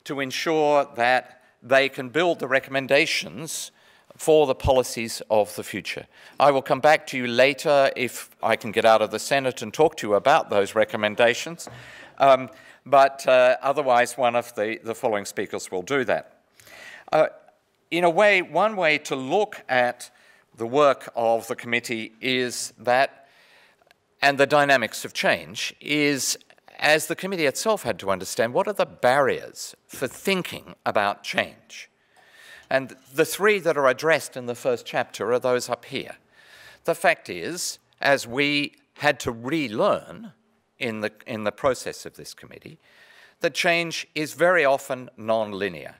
to ensure that they can build the recommendations for the policies of the future. I will come back to you later if I can get out of the Senate and talk to you about those recommendations. But otherwise, one of the following speakers will do that. In a way, one way to look at the work of the committee is that, and the dynamics of change, is, as the committee itself had to understand, what are the barriers for thinking about change? And the three that are addressed in the first chapter are those up here. The fact is, as we had to relearn in the process of this committee, that change is very often non-linear.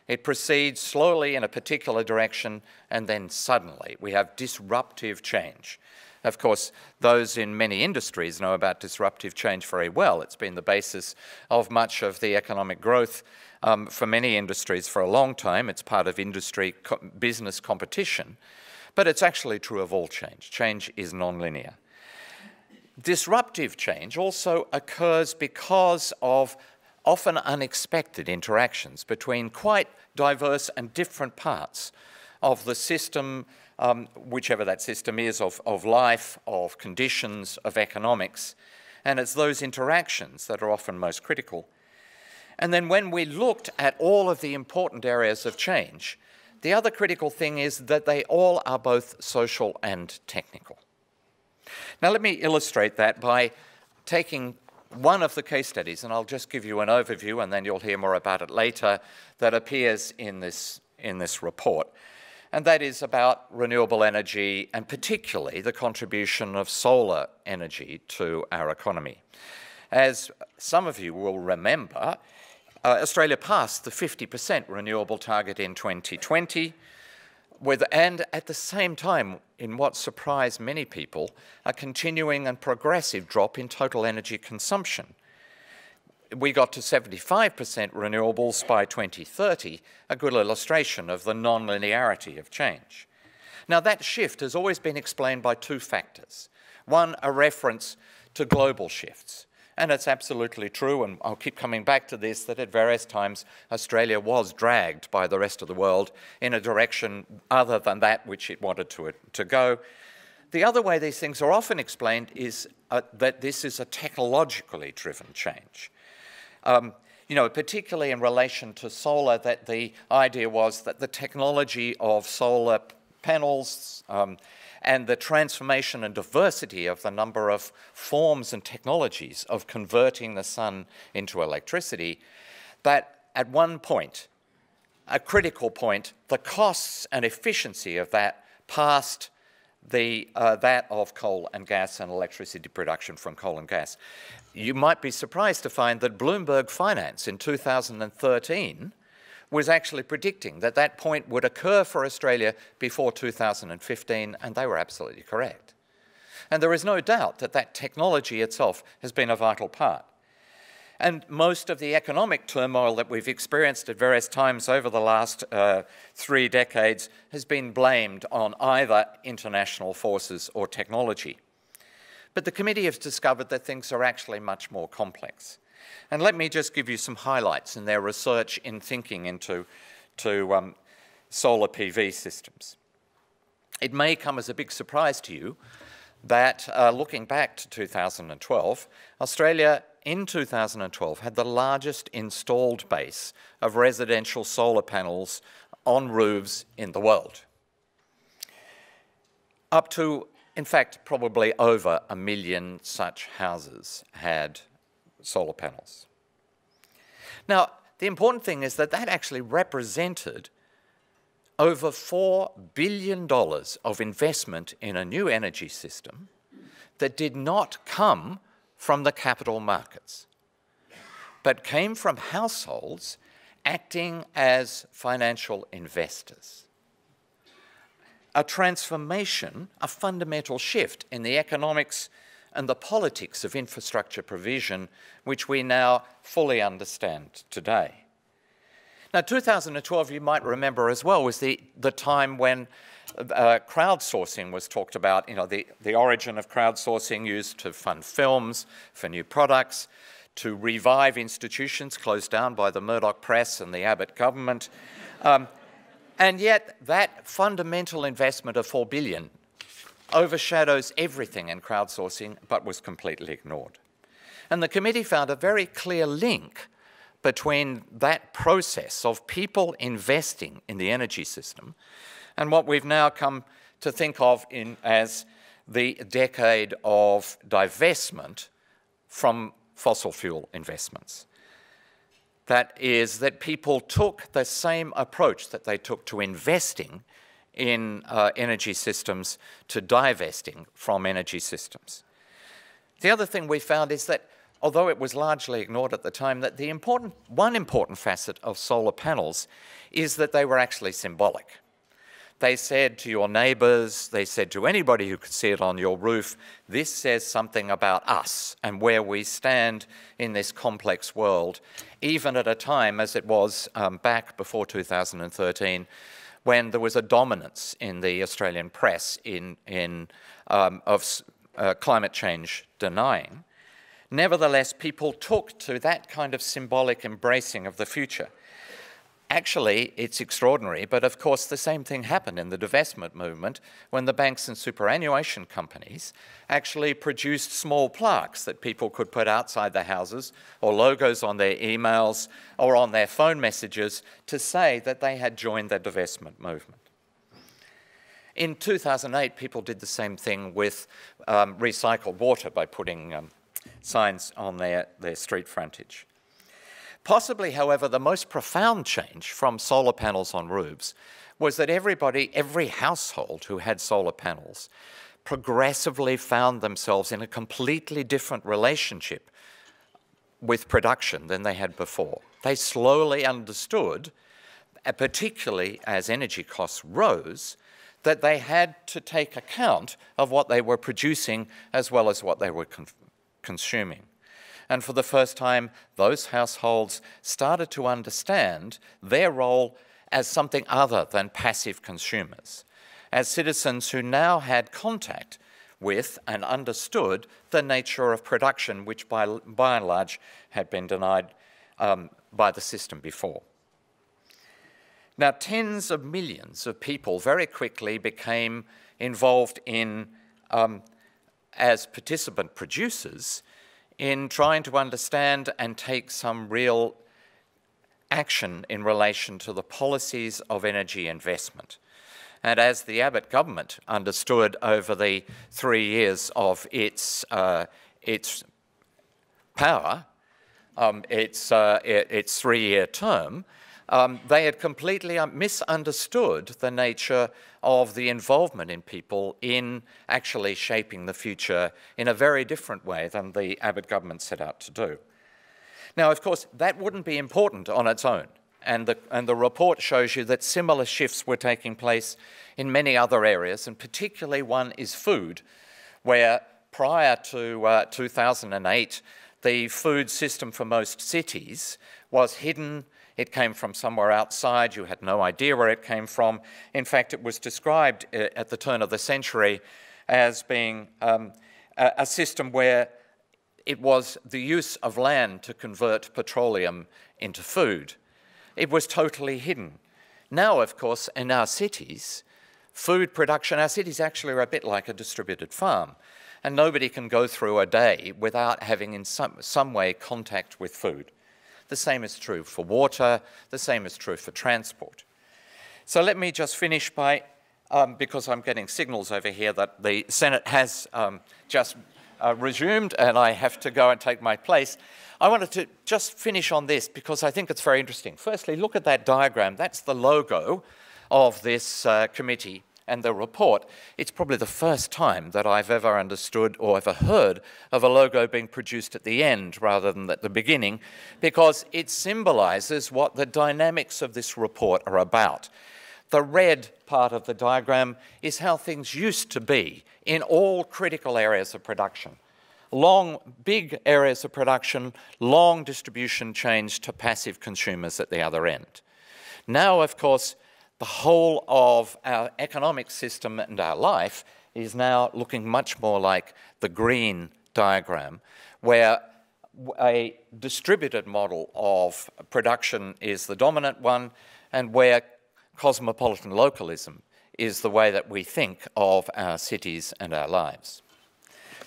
It proceeds slowly in a particular direction, and then suddenly we have disruptive change. Of course, those in many industries know about disruptive change very well. It's been the basis of much of the economic growth for many industries for a long time. It's part of industry business competition, but it's actually true of all change. Change is non-linear. Disruptive change also occurs because of often unexpected interactions between quite diverse and different parts of the system, whichever that system is, of life, of conditions, of economics. And it's those interactions that are often most critical. And then when we looked at all of the important areas of change, the other critical thing is that they all are both social and technical. Now let me illustrate that by taking one of the case studies, and I'll just give you an overview and then you'll hear more about it later, that appears in this report. And that is about renewable energy and particularly the contribution of solar energy to our economy. As some of you will remember, Australia passed the 50% renewable target in 2020, and at the same time, in what surprised many people, a continuing and progressive drop in total energy consumption. We got to 75% renewables by 2030, a good illustration of the non-linearity of change. Now, that shift has always been explained by two factors. One, a reference to global shifts. And it's absolutely true, and I'll keep coming back to this, that at various times Australia was dragged by the rest of the world in a direction other than that which it wanted to go. The other way these things are often explained is that this is a technologically driven change. Particularly in relation to solar, that the idea was that the technology of solar panels and the transformation and diversity of the number of forms and technologies of converting the sun into electricity, that at one point, a critical point, the costs and efficiency of that passed that of coal and gas and electricity production from coal and gas. You might be surprised to find that Bloomberg Finance in 2013 was actually predicting that that point would occur for Australia before 2015, and they were absolutely correct. And there is no doubt that that technology itself has been a vital part. And most of the economic turmoil that we've experienced at various times over the last 3 decades has been blamed on either international forces or technology. But the committee has discovered that things are actually much more complex. And let me just give you some highlights in their research in thinking into to solar PV systems. It may come as a big surprise to you that looking back to 2012, Australia in 2012 had the largest installed base of residential solar panels on roofs in the world. Up to, in fact, probably over 1 million such houses had solar panels. Now, the important thing is that that actually represented over $4 billion of investment in a new energy system that did not come from the capital markets, but came from households acting as financial investors. A transformation, a fundamental shift in the economics and the politics of infrastructure provision, which we now fully understand today. Now, 2012, you might remember as well, was the time when crowdsourcing was talked about, the origin of crowdsourcing used to fund films for new products, to revive institutions closed down by the Murdoch press and the Abbott government. And yet that fundamental investment of $4 billion overshadows everything in crowdsourcing, but was completely ignored. And the committee found a very clear link between that process of people investing in the energy system and what we've now come to think of as the decade of divestment from fossil fuel investments. That is, that people took the same approach that they took to investing in energy systems to divesting from energy systems. The other thing we found is that although it was largely ignored at the time, that one important facet of solar panels is that they were actually symbolic. They said to your neighbours, they said to anybody who could see it on your roof, this says something about us and where we stand in this complex world, even at a time, as it was back before 2013, when there was a dominance in the Australian press of climate change denying. Nevertheless, people took to that kind of symbolic embracing of the future. Actually, it's extraordinary, but of course the same thing happened in the divestment movement when the banks and superannuation companies actually produced small plaques that people could put outside their houses or logos on their emails or on their phone messages to say that they had joined the divestment movement. In 2008, people did the same thing with recycled water by putting signs on their street frontage. Possibly, however, the most profound change from solar panels on roofs was that every household who had solar panels progressively found themselves in a completely different relationship with production than they had before. They slowly understood, particularly as energy costs rose, that they had to take account of what they were producing as well as what they were consuming. And for the first time, those households started to understand their role as something other than passive consumers, as citizens who now had contact with and understood the nature of production, which by and large had been denied by the system before. Now, tens of millions of people very quickly became involved in, as participant producers, in trying to understand and take some real action in relation to the policies of energy investment. And as the Abbott government understood over the 3 years of its power, its 3-year term, they had completely misunderstood the nature of the involvement in people in actually shaping the future in a very different way than the Abbott government set out to do. Now, of course, that wouldn't be important on its own, and the report shows you that similar shifts were taking place in many other areas, and particularly one is food, where prior to 2008, the food system for most cities was hidden. It came from somewhere outside. You had no idea where it came from. In fact, it was described at the turn of the century as being a system where it was the use of land to convert petroleum into food. It was totally hidden. Now, of course, in our cities, food production, our cities actually are a bit like a distributed farm, and nobody can go through a day without having in some way contact with food. The same is true for water, the same is true for transport. So let me just finish by, because I'm getting signals over here that the Senate has just resumed and I have to go and take my place. I wanted to just finish on this because I think it's very interesting. Firstly, look at that diagram. That's the logo of this committee and the report. It's probably the first time that I've ever understood or ever heard of a logo being produced at the end rather than at the beginning, because it symbolises what the dynamics of this report are about. The red part of the diagram is how things used to be in all critical areas of production. Long, big areas of production, long distribution chains to passive consumers at the other end. Now, of course, the whole of our economic system and our life is now looking much more like the green diagram, where a distributed model of production is the dominant one, and where cosmopolitan localism is the way that we think of our cities and our lives.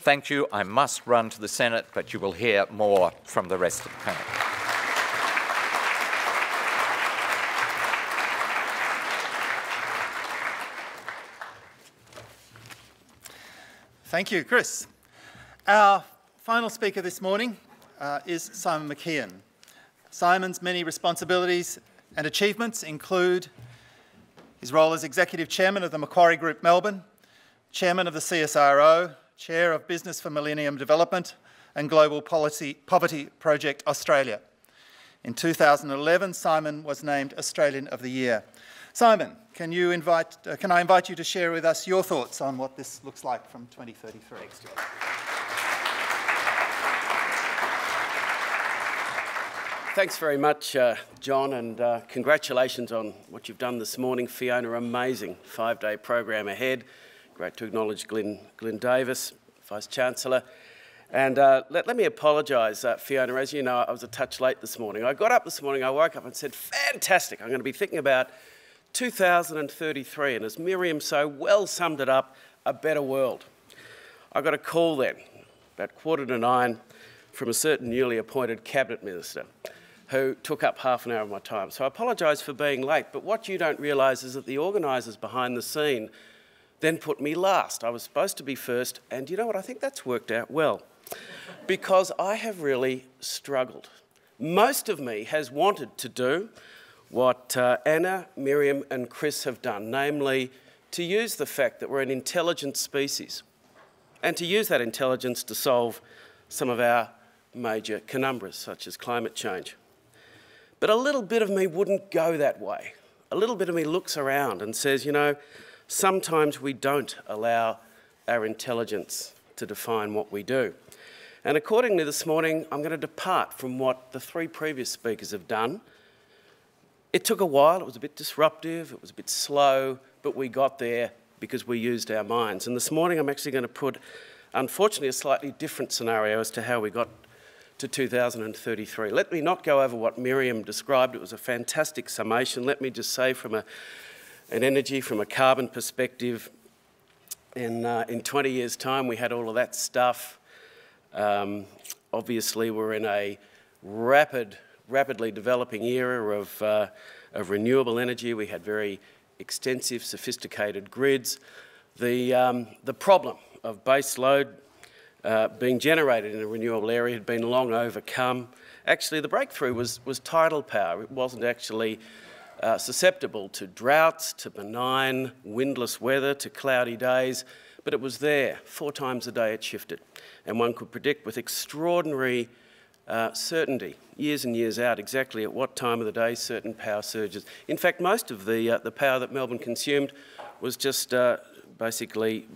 Thank you. I must run to the Senate, but you will hear more from the rest of the panel. Thank you, Chris. Our final speaker this morning is Simon McKeon. Simon's many responsibilities and achievements include his role as Executive Chairman of the Macquarie Group Melbourne, Chairman of the CSIRO, Chair of Business for Millennium Development and Global Poverty Project Australia. In 2011, Simon was named Australian of the Year. Simon, can I invite you to share with us your thoughts on what this looks like from 2033? Thanks very much, John, and congratulations on what you've done this morning, Fiona. Amazing 5-day program ahead. Great to acknowledge Glyn Davis, Vice-Chancellor. And let me apologise, Fiona. As you know, I was a touch late this morning. I got up this morning, I woke up and said, fantastic, I'm going to be thinking about 2033, and as Miriam so well summed it up, a better world. I got a call then, about 8:45, from a certain newly appointed Cabinet Minister who took up half an hour of my time. So I apologise for being late, but what you don't realise is that the organisers behind the scene then put me last. I was supposed to be first, and you know what, I think that's worked out well, because I have really struggled. Most of me has wanted to do what Anna, Miriam and Chris have done, namely to use the fact that we're an intelligent species and to use that intelligence to solve some of our major conundrums, such as climate change. But a little bit of me wouldn't go that way. A little bit of me looks around and says, you know, sometimes we don't allow our intelligence to define what we do. And accordingly this morning, I'm going to depart from what the 3 previous speakers have done. It took a while, it was a bit disruptive, it was a bit slow, but we got there because we used our minds. And this morning I'm actually going to put, unfortunately, a slightly different scenario as to how we got to 2033. Let me not go over what Miriam described. It was a fantastic summation. Let me just say from an energy, from a carbon perspective, in 20 years' time we had all of that stuff. Obviously we're in a rapidly developing era of renewable energy. We had very extensive, sophisticated grids. The problem of base load being generated in a renewable area had been long overcome. Actually, the breakthrough was tidal power. It wasn't actually susceptible to droughts, to benign, windless weather, to cloudy days, but it was there. 4 times a day it shifted. And one could predict with extraordinary certainty, years and years out, exactly at what time of the day certain power surges. In fact, most of the power that Melbourne consumed was just basically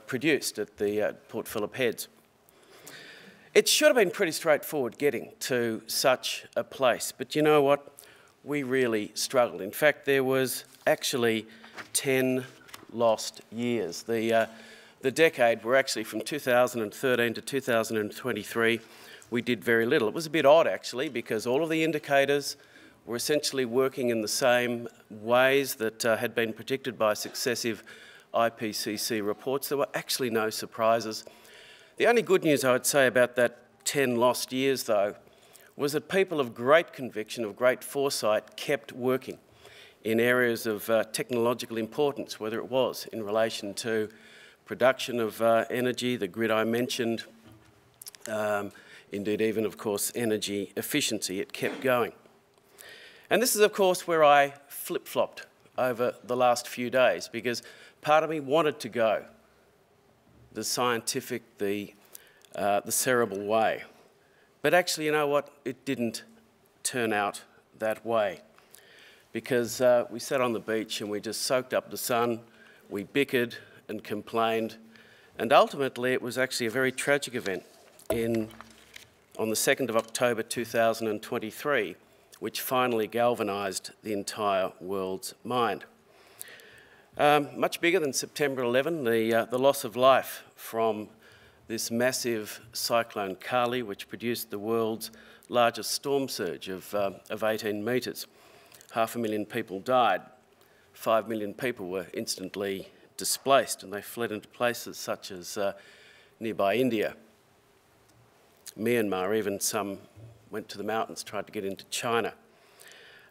produced at the Port Phillip Heads. It should have been pretty straightforward getting to such a place, but you know what? We really struggled. In fact, there was actually 10 lost years. The decade were actually from 2013 to 2023, we did very little. It was a bit odd actually, because all of the indicators were essentially working in the same ways that had been predicted by successive IPCC reports. There were actually no surprises. The only good news I would say about that 10 lost years, though, was that people of great conviction, of great foresight, kept working in areas of technological importance, whether it was in relation to production of energy, the grid I mentioned, indeed even, of course, energy efficiency. It kept going. And this is, of course, where I flip-flopped over the last few days, because part of me wanted to go the scientific, the cerebral way. But actually, you know what? It didn't turn out that way, because we sat on the beach and we just soaked up the sun, we bickered and complained, and ultimately it was actually a very tragic event on the 2nd of October 2023, which finally galvanised the entire world's mind. Much bigger than September 11, the loss of life from this massive cyclone Kali, which produced the world's largest storm surge of 18 metres. 500,000 people died. 5 million people were instantly displaced, and they fled into places such as nearby India, Myanmar, even some went to the mountains, tried to get into China.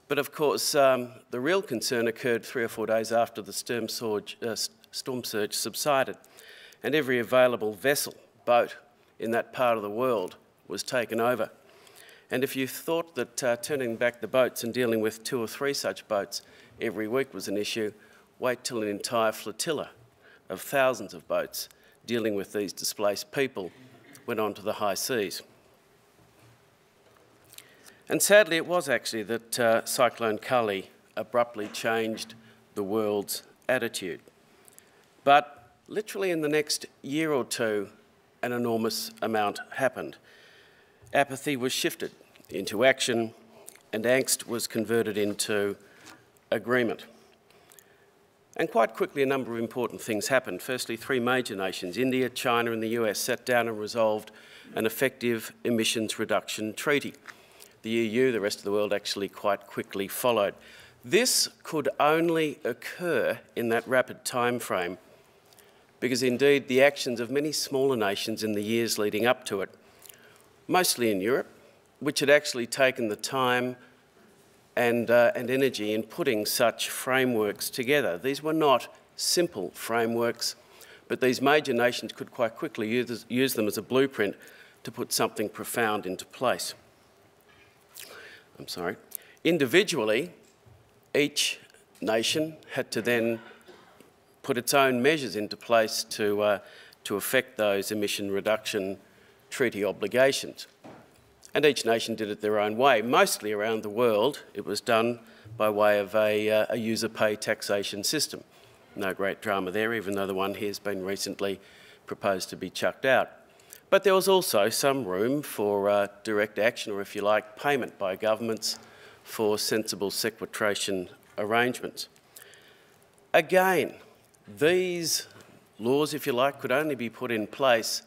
But of course, the real concern occurred 3 or 4 days after the storm surge subsided, and every available vessel, boat in that part of the world was taken over. And if you thought that turning back the boats and dealing with 2 or 3 such boats every week was an issue, wait till an entire flotilla of thousands of boats dealing with these displaced people went onto the high seas. And sadly, it was actually that Cyclone Kali abruptly changed the world's attitude. But literally in the next year or two, an enormous amount happened. Apathy was shifted into action, and angst was converted into agreement. And quite quickly, a number of important things happened. Firstly, 3 major nations, India, China and the US, sat down and resolved an effective emissions reduction treaty. The EU, the rest of the world, actually quite quickly followed. This could only occur in that rapid time frame because indeed the actions of many smaller nations in the years leading up to it, mostly in Europe, which had actually taken the time and energy in putting such frameworks together. These were not simple frameworks, but these major nations could quite quickly use them as a blueprint to put something profound into place. Individually, each nation had to then put its own measures into place to affect those emission reduction treaty obligations. And each nation did it their own way. Mostly around the world, it was done by way of a user pay taxation system. No great drama there, even though the one here has been recently proposed to be chucked out. But there was also some room for direct action, or if you like, payment by governments for sensible sequestration arrangements. Again, these laws, if you like, could only be put in place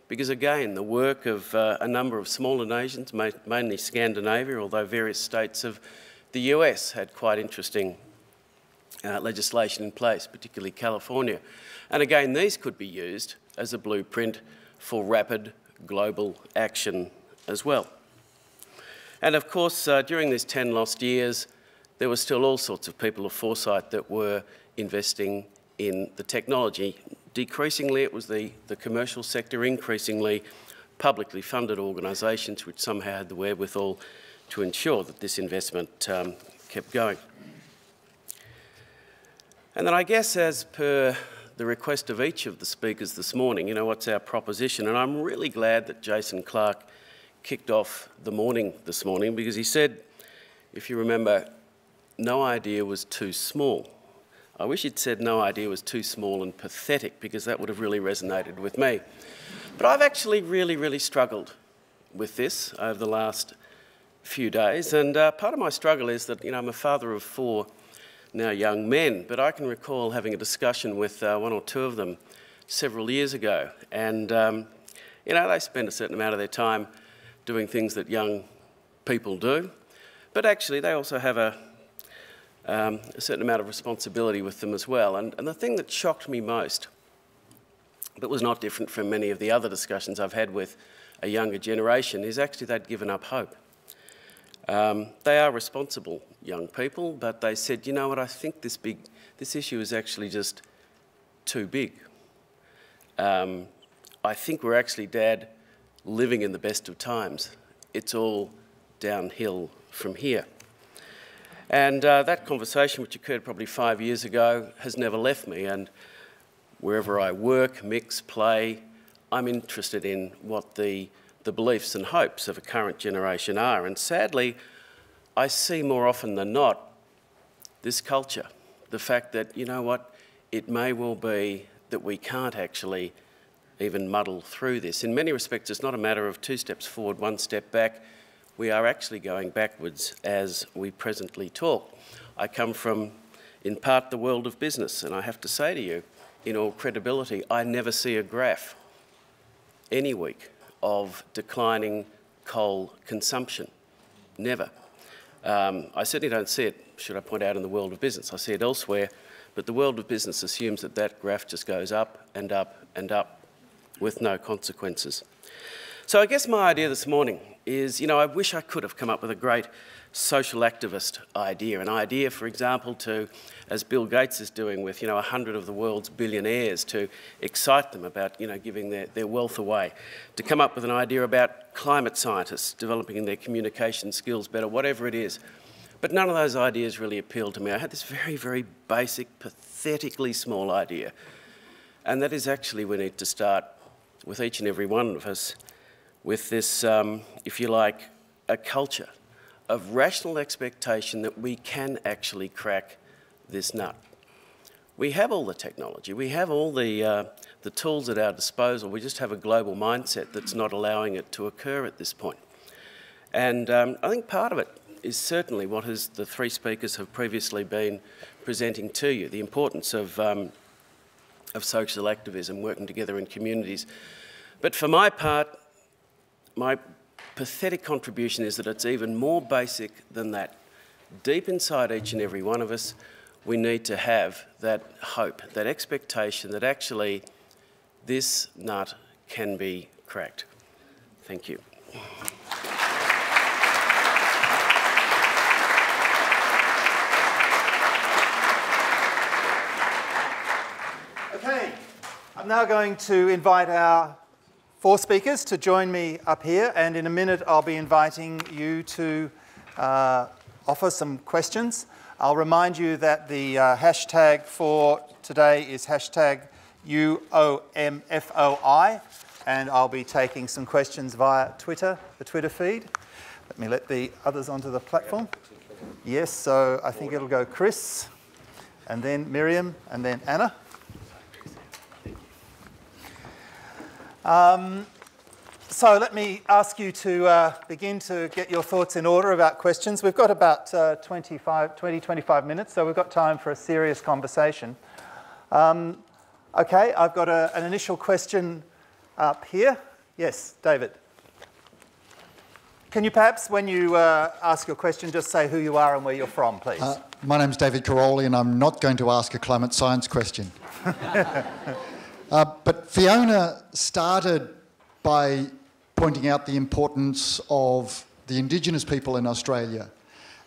because, again, the work of a number of smaller nations, mainly Scandinavia, although various states of the US had quite interesting legislation in place, particularly California. And again, these could be used as a blueprint for rapid global action as well. And of course, during these 10 lost years, there were still all sorts of people of foresight that were investing in the technology. Decreasingly, it was the commercial sector, increasingly publicly funded organisations which somehow had the wherewithal to ensure that this investment kept going. And then I guess, as per the request of each of the speakers this morning, you know, what's our proposition? And I'm really glad that Jason Clark kicked off the morning this morning, because he said, if you remember, no idea was too small. I wish he'd said no idea was too small and pathetic, because that would have really resonated with me. But I've actually really struggled with this over the last few days, and part of my struggle is that, you know, I'm a father of 4 now young men, but I can recall having a discussion with 1 or 2 of them several years ago, and you know, they spend a certain amount of their time doing things that young people do, But actually, they also have a certain amount of responsibility with them as well. And the thing that shocked me most, but was not different from many of the other discussions I've had with a younger generation, is actually they'd given up hope. They are responsible young people, but they said, you know what, I think this issue is actually just too big. I think we're actually, Dad, living in the best of times. It's all downhill from here. And that conversation, which occurred probably 5 years ago, has never left me. And wherever I work, mix, play, I'm interested in what the beliefs and hopes of a current generation are. And sadly, I see more often than not this culture, the fact that, you know what, it may well be that we can't actually even muddle through this. In many respects, it's not a matter of 2 steps forward, 1 step back. We are actually going backwards as we presently talk. I come from, in part, the world of business, and I have to say to you, in all credibility, I never see a graph any week of declining coal consumption. Never. I certainly don't see it, should I point out, in the world of business. I see it elsewhere, but the world of business assumes that that graph just goes up and up and up with no consequences. So I guess my idea this morning is, you know, I wish I could have come up with a great social activist idea, an idea, for example, to, as Bill Gates is doing with, 100 of the world's billionaires, to excite them about, giving their wealth away, to come up with an idea about climate scientists developing their communication skills better, whatever it is. But none of those ideas really appealed to me. I had this very, very basic, pathetically small idea, and that is actually we need to start with each and every one of us with this, if you like, a culture of rational expectation that we can actually crack this nut. We have all the technology, we have all the tools at our disposal, we just have a global mindset that's not allowing it to occur at this point. And I think part of it is certainly what the 3 speakers have previously been presenting to you, the importance of social activism, working together in communities. But for my part, my pathetic contribution is that it's even more basic than that. Deep inside each and every one of us, we need to have that hope, that expectation that actually this nut can be cracked. Thank you. Okay, I'm now going to invite our 4 speakers to join me up here, and in a minute I'll be inviting you to offer some questions. I'll remind you that the hashtag for today is hashtag UOMFOI, and I'll be taking some questions via Twitter, the Twitter feed. Let me let the others onto the platform. Yes, so I think it'll go Chris, and then Miriam, and then Anna. So let me ask you to begin to get your thoughts in order about questions. We've got about 20-25 minutes, so we've got time for a serious conversation. Okay, I've got an initial question up here. Yes, David. Can you perhaps, when you ask your question, just say who you are and where you're from, please? My name's David Caroli, and I'm not going to ask a climate science question. But Fiona started by pointing out the importance of the Indigenous people in Australia.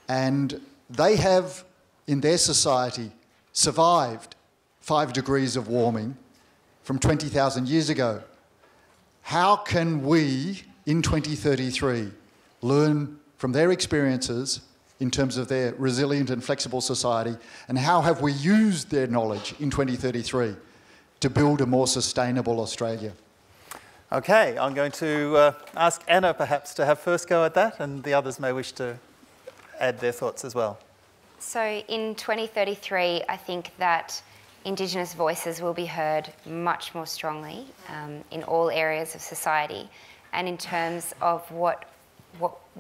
And they have, in their society, survived 5 degrees of warming from 20,000 years ago. How can we, in 2033, learn from their experiences in terms of their resilient and flexible society, and how have we used their knowledge in 2033 to build a more sustainable Australia? Okay, I'm going to ask Anna perhaps to have first go at that, and the others may wish to add their thoughts as well. So in 2033, I think that Indigenous voices will be heard much more strongly in all areas of society, and in terms of what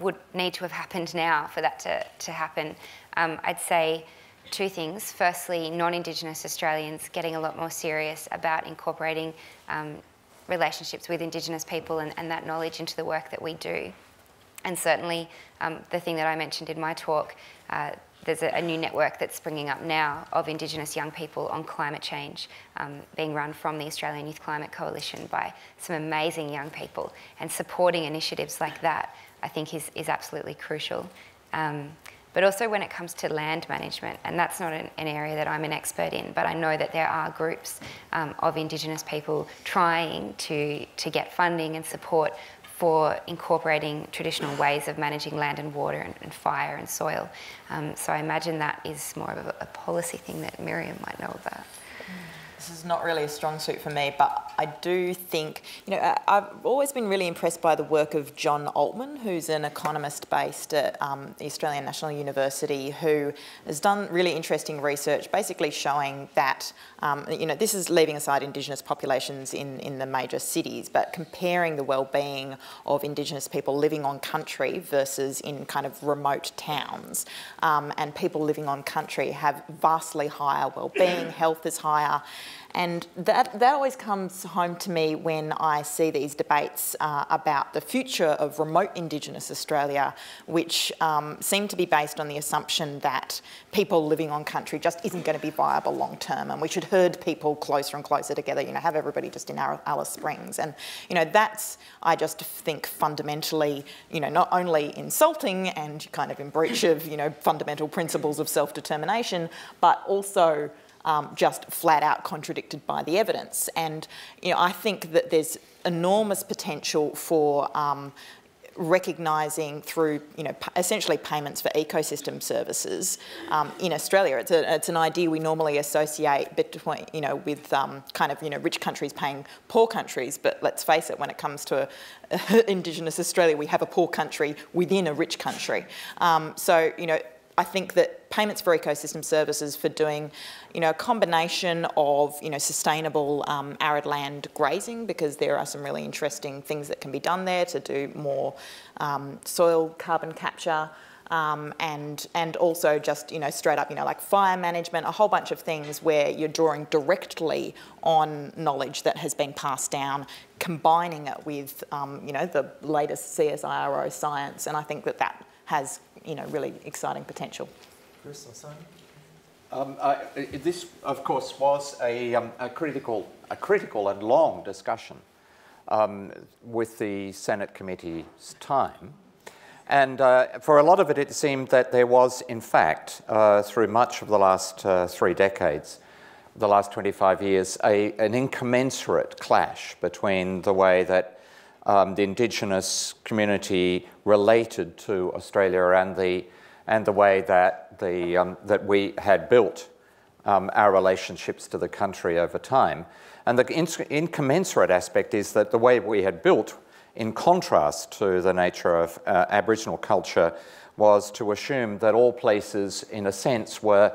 would need to have happened now for that to happen, I'd say 2 things. Firstly, non-Indigenous Australians getting a lot more serious about incorporating relationships with Indigenous people and that knowledge into the work that we do. And certainly the thing that I mentioned in my talk, there's a new network that's springing up now of Indigenous young people on climate change, being run from the Australian Youth Climate Coalition by some amazing young people. And supporting initiatives like that, I think, is absolutely crucial. But also when it comes to land management, and that's not an area that I'm an expert in, but I know that there are groups of Indigenous people trying to get funding and support for incorporating traditional ways of managing land and water and fire and soil. So I imagine that is more of a policy thing that Miriam might know about. This is not really a strong suit for me, but I do think, I've always been really impressed by the work of John Altman, who's an economist based at the Australian National University, who has done really interesting research, basically showing that, this is leaving aside Indigenous populations in the major cities, but comparing the well-being of Indigenous people living on country versus in kind of remote towns. And people living on country have vastly higher well-being, health is higher. And that always comes home to me when I see these debates about the future of remote Indigenous Australia, which seem to be based on the assumption that people living on country just isn't going to be viable long term, and we should herd people closer and closer together, have everybody just in Alice Springs. And, that's, I just think, fundamentally, not only insulting and kind of in breach of, fundamental principles of self-determination, but also just flat out contradicted by the evidence. And I think that there's enormous potential for recognising through essentially payments for ecosystem services in Australia. It's an idea we normally associate between with rich countries paying poor countries, but let's face it, when it comes to Indigenous Australia, we have a poor country within a rich country. I think that payments for ecosystem services for doing, a combination of, sustainable arid land grazing, because there are some really interesting things that can be done there to do more soil carbon capture, and also just, straight up, like fire management, a whole bunch of things where you're drawing directly on knowledge that has been passed down, combining it with, the latest CSIRO science, and I think that has really exciting potential. Chris or Simon? This, of course, was a critical and long discussion with the Senate committee's time. And for a lot of it, it seemed that there was, in fact, through much of the last 3 decades, the last 25 years, an incommensurate clash between the way that the Indigenous community related to Australia and the way that that we had built our relationships to the country over time. And the incommensurate aspect is that the way we had built, in contrast to the nature of Aboriginal culture, was to assume that all places, in a sense, were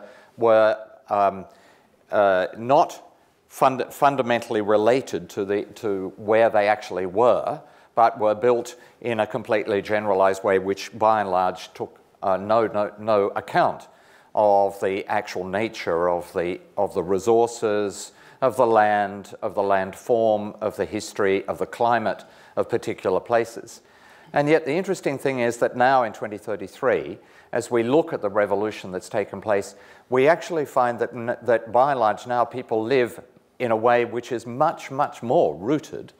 not fundamentally related to where they actually were, but were built in a completely generalised way, which by and large took no account of the actual nature of the resources, of the land form, of the history, of the climate of particular places. And yet the interesting thing is that now in 2033, as we look at the revolution that's taken place, we actually find that by and large now people live in a way which is much, much more rooted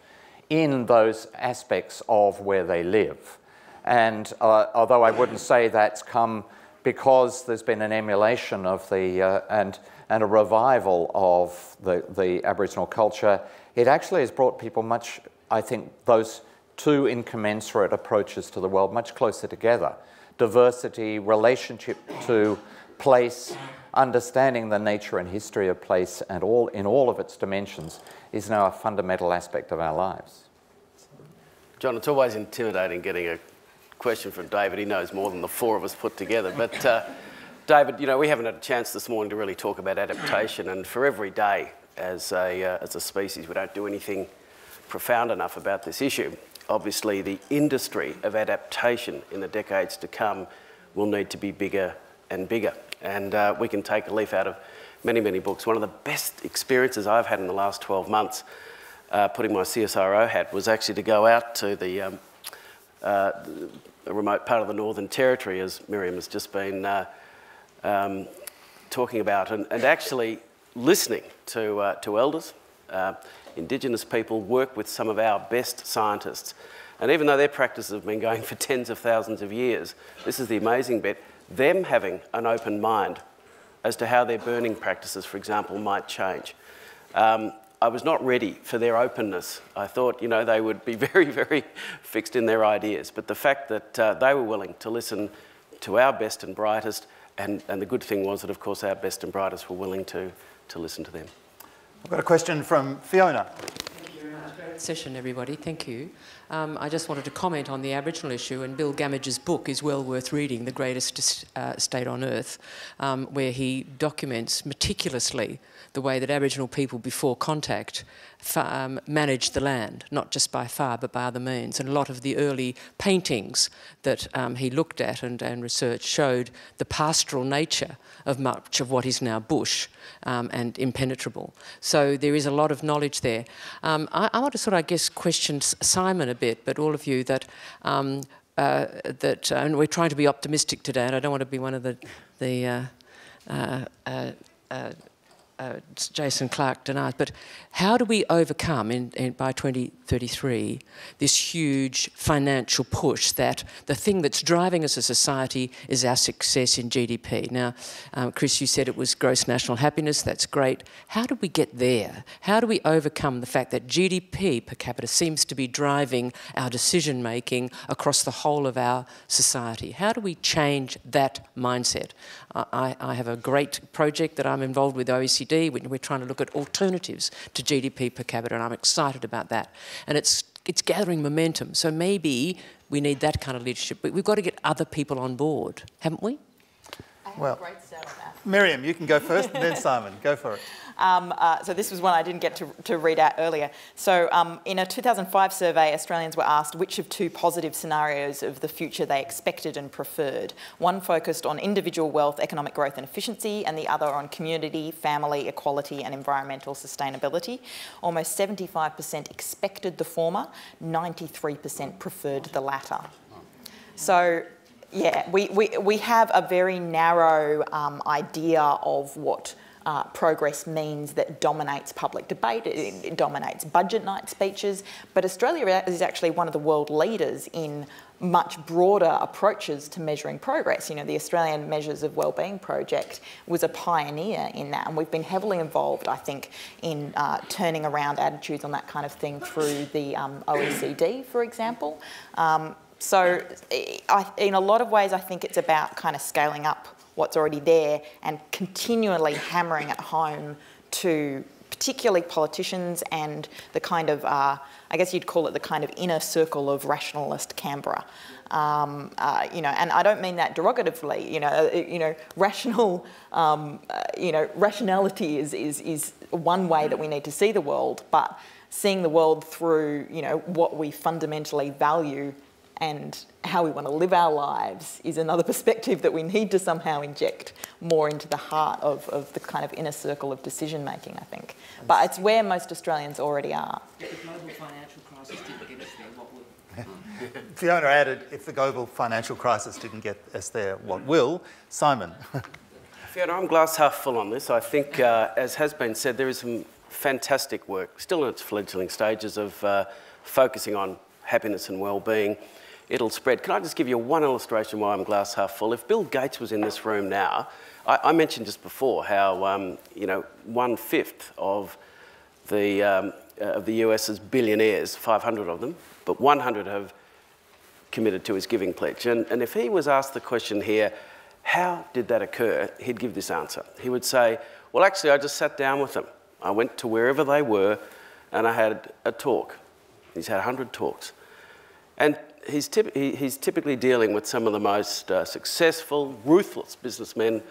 in those aspects of where they live. And although I wouldn't say that's come because there's been an emulation of and a revival of the Aboriginal culture, it actually has brought people much, I think, those two incommensurate approaches to the world much closer together. Diversity, relationship to place, understanding the nature and history of place and in all of its dimensions is now a fundamental aspect of our lives. John, it's always intimidating getting a question from David. He knows more than the 4 of us put together. But David, we haven't had a chance this morning to really talk about adaptation, and for every day as a species we don't do anything profound enough about this issue. Obviously the industry of adaptation in the decades to come will need to be bigger and bigger. And we can take a leaf out of many, many books. One of the best experiences I've had in the last 12 months, putting my CSIRO hat, was actually to go out to the a remote part of the Northern Territory, as Miriam has just been talking about, and actually listening to elders, Indigenous people, work with some of our best scientists. And even though their practices have been going for tens of thousands of years, this is the amazing bit, them having an open mind as to how their burning practices, for example, might change. I was not ready for their openness. I thought, you know, they would be very, very fixed in their ideas. But the fact that they were willing to listen to our best and brightest, and the good thing was that, of course, our best and brightest were willing to listen to them. I've got a question from Fiona. Thank you very much. Great session, everybody. Thank you. I just wanted to comment on the Aboriginal issue, and Bill Gamage's book is well worth reading, The Greatest State on Earth, where he documents meticulously the way that Aboriginal people before contact managed the land, not just by fire but by other means. And a lot of the early paintings that he looked at and researched showed the pastoral nature of much of what is now bush and impenetrable. So there is a lot of knowledge there. I want to sort of, I guess, question Simon a bit, but all of you, that and we're trying to be optimistic today, and I don't want to be one of the Jason Clark denies, but how do we overcome by 2033 this huge financial push that the thing that's driving us as a society is our success in GDP? Now, Chris, you said it was gross national happiness. That's great. How do we get there? How do we overcome the fact that GDP per capita seems to be driving our decision making across the whole of our society? How do we change that mindset? I have a great project that I'm involved with OECD. We're trying to look at alternatives to GDP per capita, and I'm excited about that. And it's gathering momentum. So maybe we need that kind of leadership, but we've got to get other people on board, haven't we? I have a great start on that. Miriam, you can go first, and then Simon. Go for it. So this was one I didn't get to read out earlier. So in a 2005 survey, Australians were asked which of two positive scenarios of the future they expected and preferred. One focused on individual wealth, economic growth and efficiency, and the other on community, family, equality and environmental sustainability. Almost 75% expected the former, 93% preferred the latter. So yeah, we have a very narrow idea of what progress means that dominates public debate, it dominates budget night speeches, but Australia is actually one of the world leaders in much broader approaches to measuring progress. You know, the Australian Measures of Wellbeing Project was a pioneer in that, and we've been heavily involved, I think, in turning around attitudes on that kind of thing through the OECD, for example. So in a lot of ways, I think it's about kind of scaling up what's already there and continually hammering it home to particularly politicians and the kind of, I guess you'd call it the kind of inner circle of rationalist Canberra. You know, and I don't mean that derogatively. You know, rational, rationality is one way that we need to see the world, but seeing the world through, you know, what we fundamentally value and how we want to live our lives is another perspective that we need to somehow inject more into the heart of the kind of inner circle of decision making, I think. But it's where most Australians already are. If the global financial crisis didn't get us there, what would? Fiona added, if the global financial crisis didn't get us there, what will? Simon. Fiona, I'm glass half full on this. I think, as has been said, there is some fantastic work, still in its fledgling stages of focusing on happiness and well-being. It'll spread. Can I just give you one illustration why I'm glass half full? If Bill Gates was in this room now, I mentioned just before how, you know, 1/5 of the US's billionaires, 500 of them, but 100 have committed to his giving pledge. And if he was asked the question here, how did that occur? He'd give this answer. He would say, well, actually, I just sat down with them. I went to wherever they were and I had a talk. He's had 100 talks. And he's typically dealing with some of the most successful, ruthless businessmen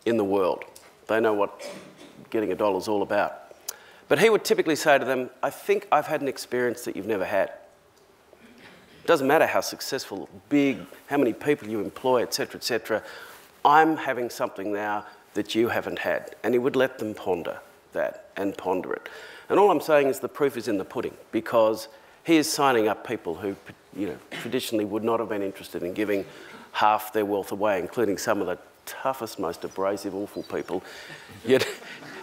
in the world. They know what getting a dollar's all about. But he would typically say to them, I think I've had an experience that you've never had. It doesn't matter how successful, big, how many people you employ, etc. I'm having something now that you haven't had. And he would let them ponder that and ponder it. And all I'm saying is the proof is in the pudding, because he is signing up people who traditionally would not have been interested in giving half their wealth away, including some of the toughest, most abrasive, awful people. Yet,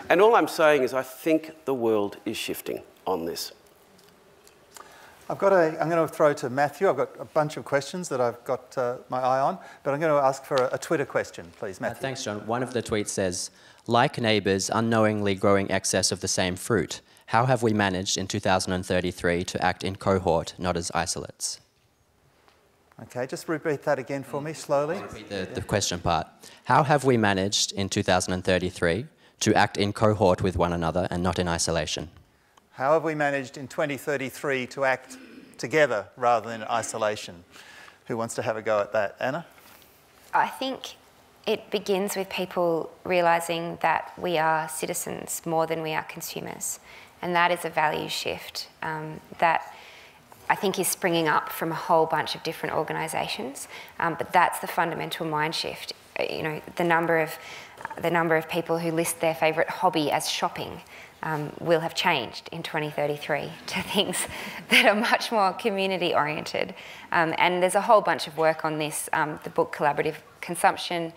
and all I'm saying is I think the world is shifting on this. I'm going to throw to Matthew. I've got a bunch of questions that I've got my eye on, but I'm going to ask for a Twitter question, please, Matthew. Thanks, John. One of the tweets says, like neighbours unknowingly growing excess of the same fruit, how have we managed in 2033 to act in cohort, not as isolates? Okay, just repeat that again for me slowly. The question part. How have we managed in 2033 to act in cohort with one another and not in isolation? How have we managed in 2033 to act together rather than in isolation? Who wants to have a go at that? Anna? I think it begins with people realising that we are citizens more than we are consumers. And that is a value shift that I think is springing up from a whole bunch of different organisations. But that's the fundamental mind shift. You know, the number of people who list their favourite hobby as shopping will have changed in 2033 to things that are much more community oriented. And there's a whole bunch of work on this. The book Collaborative Consumption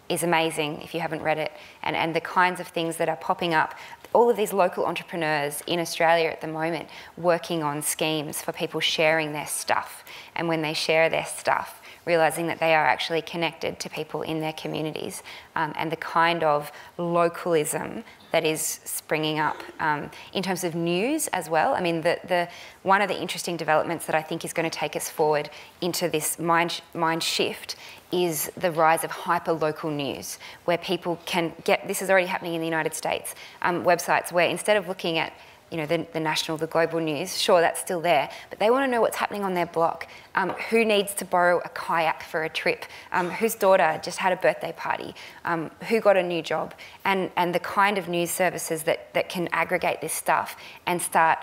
is amazing if you haven't read it, and the kinds of things that are popping up. All of these local entrepreneurs in Australia at the moment working on schemes for people sharing their stuff, and when they share their stuff, realising that they are actually connected to people in their communities, and the kind of localism that is springing up in terms of news as well. I mean, one of the interesting developments that I think is going to take us forward into this mind shift is the rise of hyper-local news, where people can get, this is already happening in the United States, websites where instead of looking at the national, the global news, sure, that's still there, but they want to know what's happening on their block, who needs to borrow a kayak for a trip, whose daughter just had a birthday party, who got a new job, and the kind of news services that can aggregate this stuff and start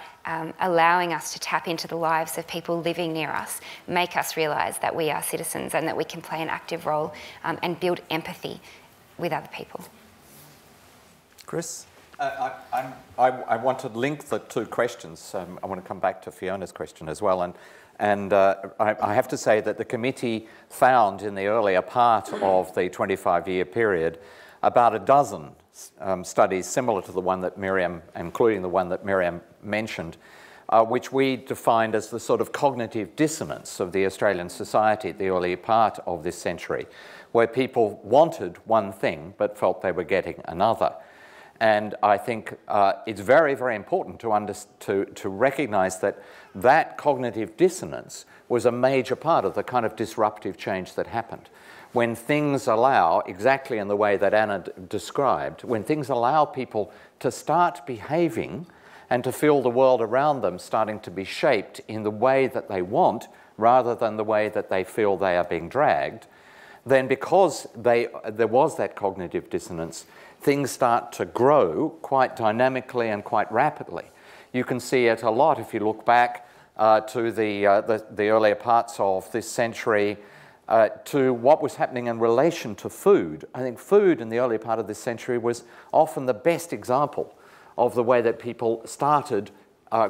allowing us to tap into the lives of people living near us, make us realise that we are citizens and that we can play an active role and build empathy with other people. Chris? I want to link the two questions. I want to come back to Fiona's question as well. And I have to say that the committee found in the earlier part of the 25-year period about a dozen studies similar to the one that Miriam, including the one that Miriam mentioned, which we defined as the sort of cognitive dissonance of the Australian society at the early part of this century, where people wanted one thing but felt they were getting another. And I think it's very, very important to recognise that cognitive dissonance was a major part of the kind of disruptive change that happened. When things allow, exactly in the way that Anna described, when things allow people to start behaving and to feel the world around them starting to be shaped in the way that they want rather than the way that they feel they are being dragged, then because there was that cognitive dissonance, things start to grow quite dynamically and quite rapidly. You can see it a lot if you look back to the earlier parts of this century, to what was happening in relation to food. I think food in the early part of this century was often the best example of the way that people started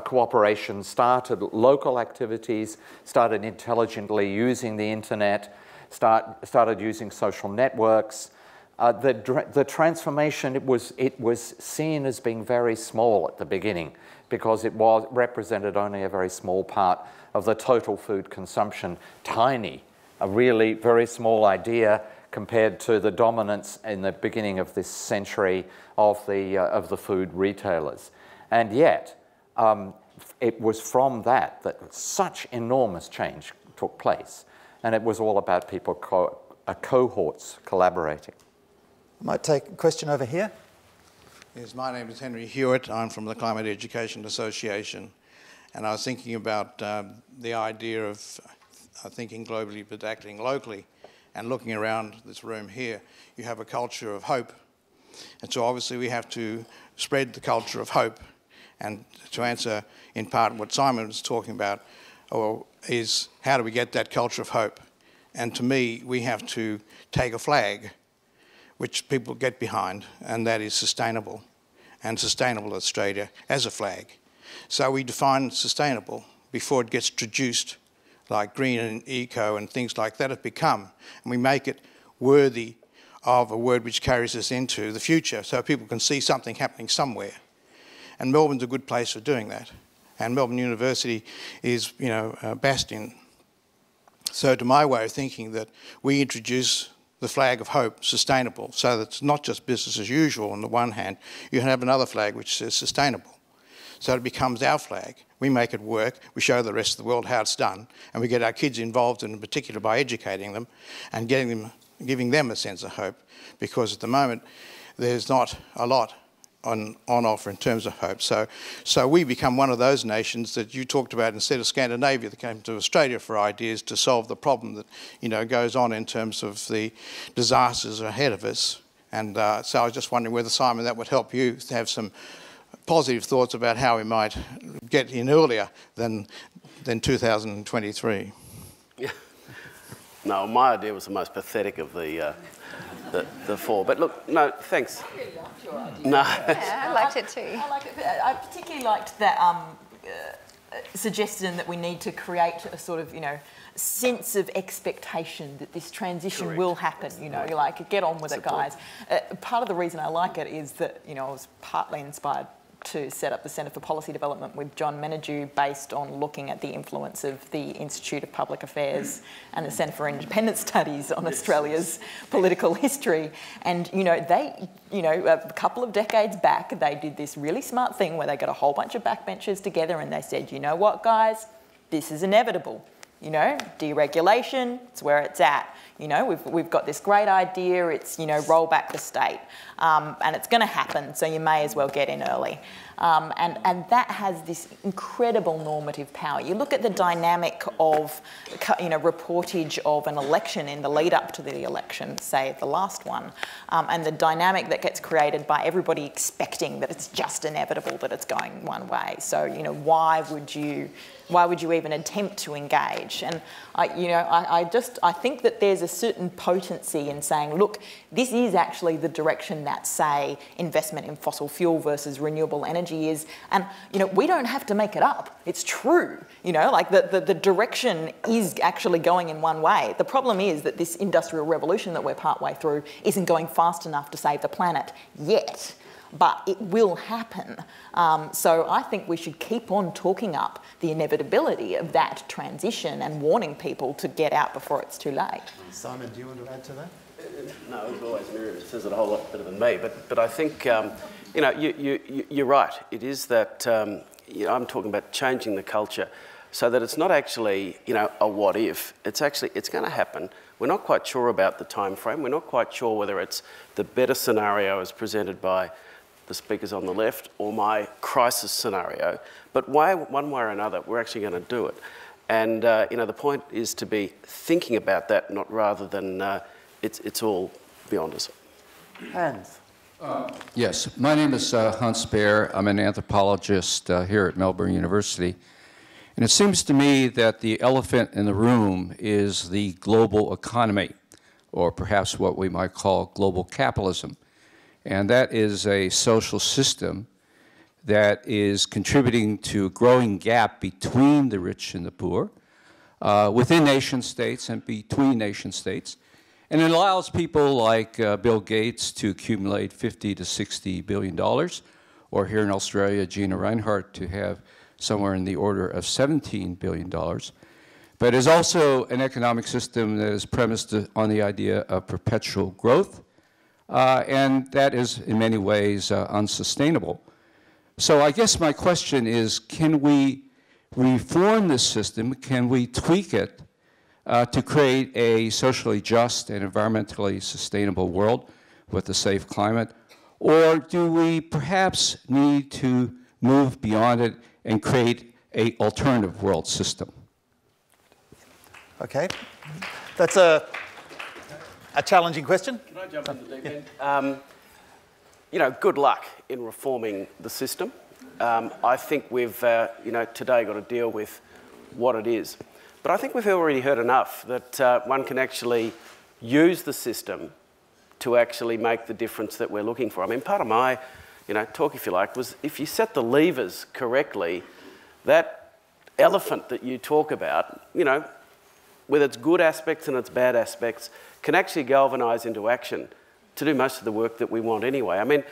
cooperation, started local activities, started intelligently using the internet, started using social networks. The transformation, it was seen as being very small at the beginning because it represented only a very small part of the total food consumption, tiny, a really very small idea compared to the dominance in the beginning of this century of the food retailers. And yet, it was from that such enormous change took place. And it was all about people, cohorts collaborating. I might take a question over here. Yes, my name is Henry Hewitt. I'm from the Climate Education Association. And I was thinking about the idea of thinking globally but acting locally. And looking around this room here, you have a culture of hope. And so obviously we have to spread the culture of hope. And to answer in part what Simon was talking about, is how do we get that culture of hope? And to me, we have to take a flag which people get behind, and that is sustainable, and sustainable Australia as a flag. So we define sustainable before it gets traduced, like green and eco and things like that have become, and we make it worthy of a word which carries us into the future, so people can see something happening somewhere. And Melbourne's a good place for doing that. And Melbourne University is, you know, a bastion. So to my way of thinking, that we introduce the flag of hope, sustainable, so that it's not just business as usual on the one hand, you have another flag which says sustainable. So it becomes our flag. We make it work, we show the rest of the world how it's done, and we get our kids involved in particular by educating them and giving them a sense of hope, because at the moment there's not a lot on offer in terms of hope. So we become one of those nations that you talked about instead of Scandinavia that came to Australia for ideas to solve the problem that, you know, goes on in terms of the disasters ahead of us. And so I was just wondering whether, Simon, that would help you to have some positive thoughts about how we might get in earlier than 2023. Yeah. No, my idea was the most pathetic of the four. But look, no, thanks. I really liked your idea. No. Yeah, I liked it too. I liked it. I particularly liked that suggestion that we need to create a sort of, you know, sense of expectation that this transition will happen. You know, you're like, get on with it, guys. Part of the reason I like it is that, you know, I was partly inspired to set up the Centre for Policy Development with John Menadue, based on looking at the influence of the Institute of Public Affairs and the Centre for Independent Studies on Australia's political history. And, you know, they, you know, a couple of decades back, they did this really smart thing where they got a whole bunch of backbenchers together and they said, you know what, guys, this is inevitable. You know, deregulation, it's where it's at. You know, we've got this great idea, it's, you know, roll back the state. And it's going to happen, so you may as well get in early. And that has this incredible normative power. You look at the dynamic of, you know, reportage of an election in the lead up to the election, say the last one, and the dynamic that gets created by everybody expecting that it's just inevitable that it's going one way. So, you know, why would you even attempt to engage? And I think that there's a certain potency in saying, look, this is actually the direction that, say, investment in fossil fuel versus renewable energy is. And, you know, we don't have to make it up. It's true. You know, like the direction is actually going in one way. The problem is that this industrial revolution that we're partway through isn't going fast enough to save the planet yet. But it will happen. So I think we should keep on talking up the inevitability of that transition and warning people to get out before it's too late. Simon, do you want to add to that? No, as always, Miriam says it a whole lot better than me. But I think, you know, you're right. It is that, you know, I'm talking about changing the culture so that it's not actually, you know, a what if. It's going to happen. We're not quite sure about the time frame. We're not quite sure whether it's the better scenario as presented by the speakers on the left or my crisis scenario. But one way or another, we're actually going to do it. And, you know, the point is to be thinking about that, not rather than it's all beyond us. Hans. Yes, my name is Hans Baer. I'm an anthropologist here at Melbourne University. And it seems to me that the elephant in the room is the global economy, or perhaps what we might call global capitalism. And that is a social system that is contributing to a growing gap between the rich and the poor, within nation states and between nation states. And it allows people like Bill Gates to accumulate $50 to $60 billion, or here in Australia, Gina Rinehart to have somewhere in the order of $17 billion. But it's also an economic system that is premised on the idea of perpetual growth, and that is in many ways unsustainable. So I guess my question is, can we reform this system? Can we tweak it to create a socially just and environmentally sustainable world with a safe climate? Or do we perhaps need to move beyond it and create an alternative world system? Okay. That's a challenging question. Can I jump into the deep end? You know, good luck in reforming the system. I think we've, you know, today got to deal with what it is. But I think we've already heard enough that one can actually use the system to actually make the difference that we're looking for. I mean, part of my, you know, talk, if you like, was if you set the levers correctly, that elephant that you talk about, you know, with its good aspects and its bad aspects, can actually galvanise into action to do most of the work that we want anyway. I mean,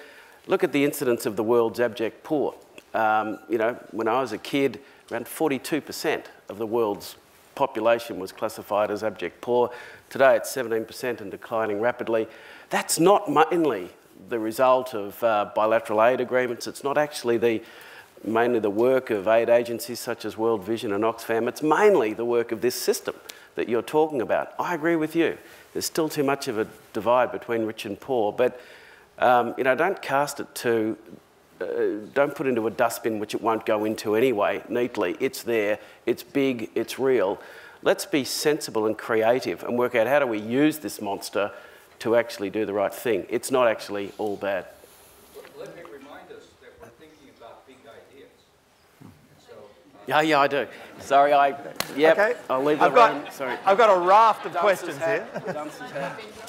look at the incidence of the world's abject poor. You know, when I was a kid, around 42% of the world's population was classified as abject poor. Today it's 17% and declining rapidly. That's not mainly the result of bilateral aid agreements. It's not actually mainly the work of aid agencies such as World Vision and Oxfam. It's mainly the work of this system that you're talking about. I agree with you. There's still too much of a divide between rich and poor, but you know, don't cast it to, don't put into a dustbin which it won't go into anyway, neatly. It's there, it's big, it's real. Let's be sensible and creative and work out how do we use this monster to actually do the right thing. It's not actually all bad. Let me remind us that we're thinking about big ideas. So, yeah, I do. Sorry, yep, Okay. I'll leave the room. Sorry. I've got a raft of questions here.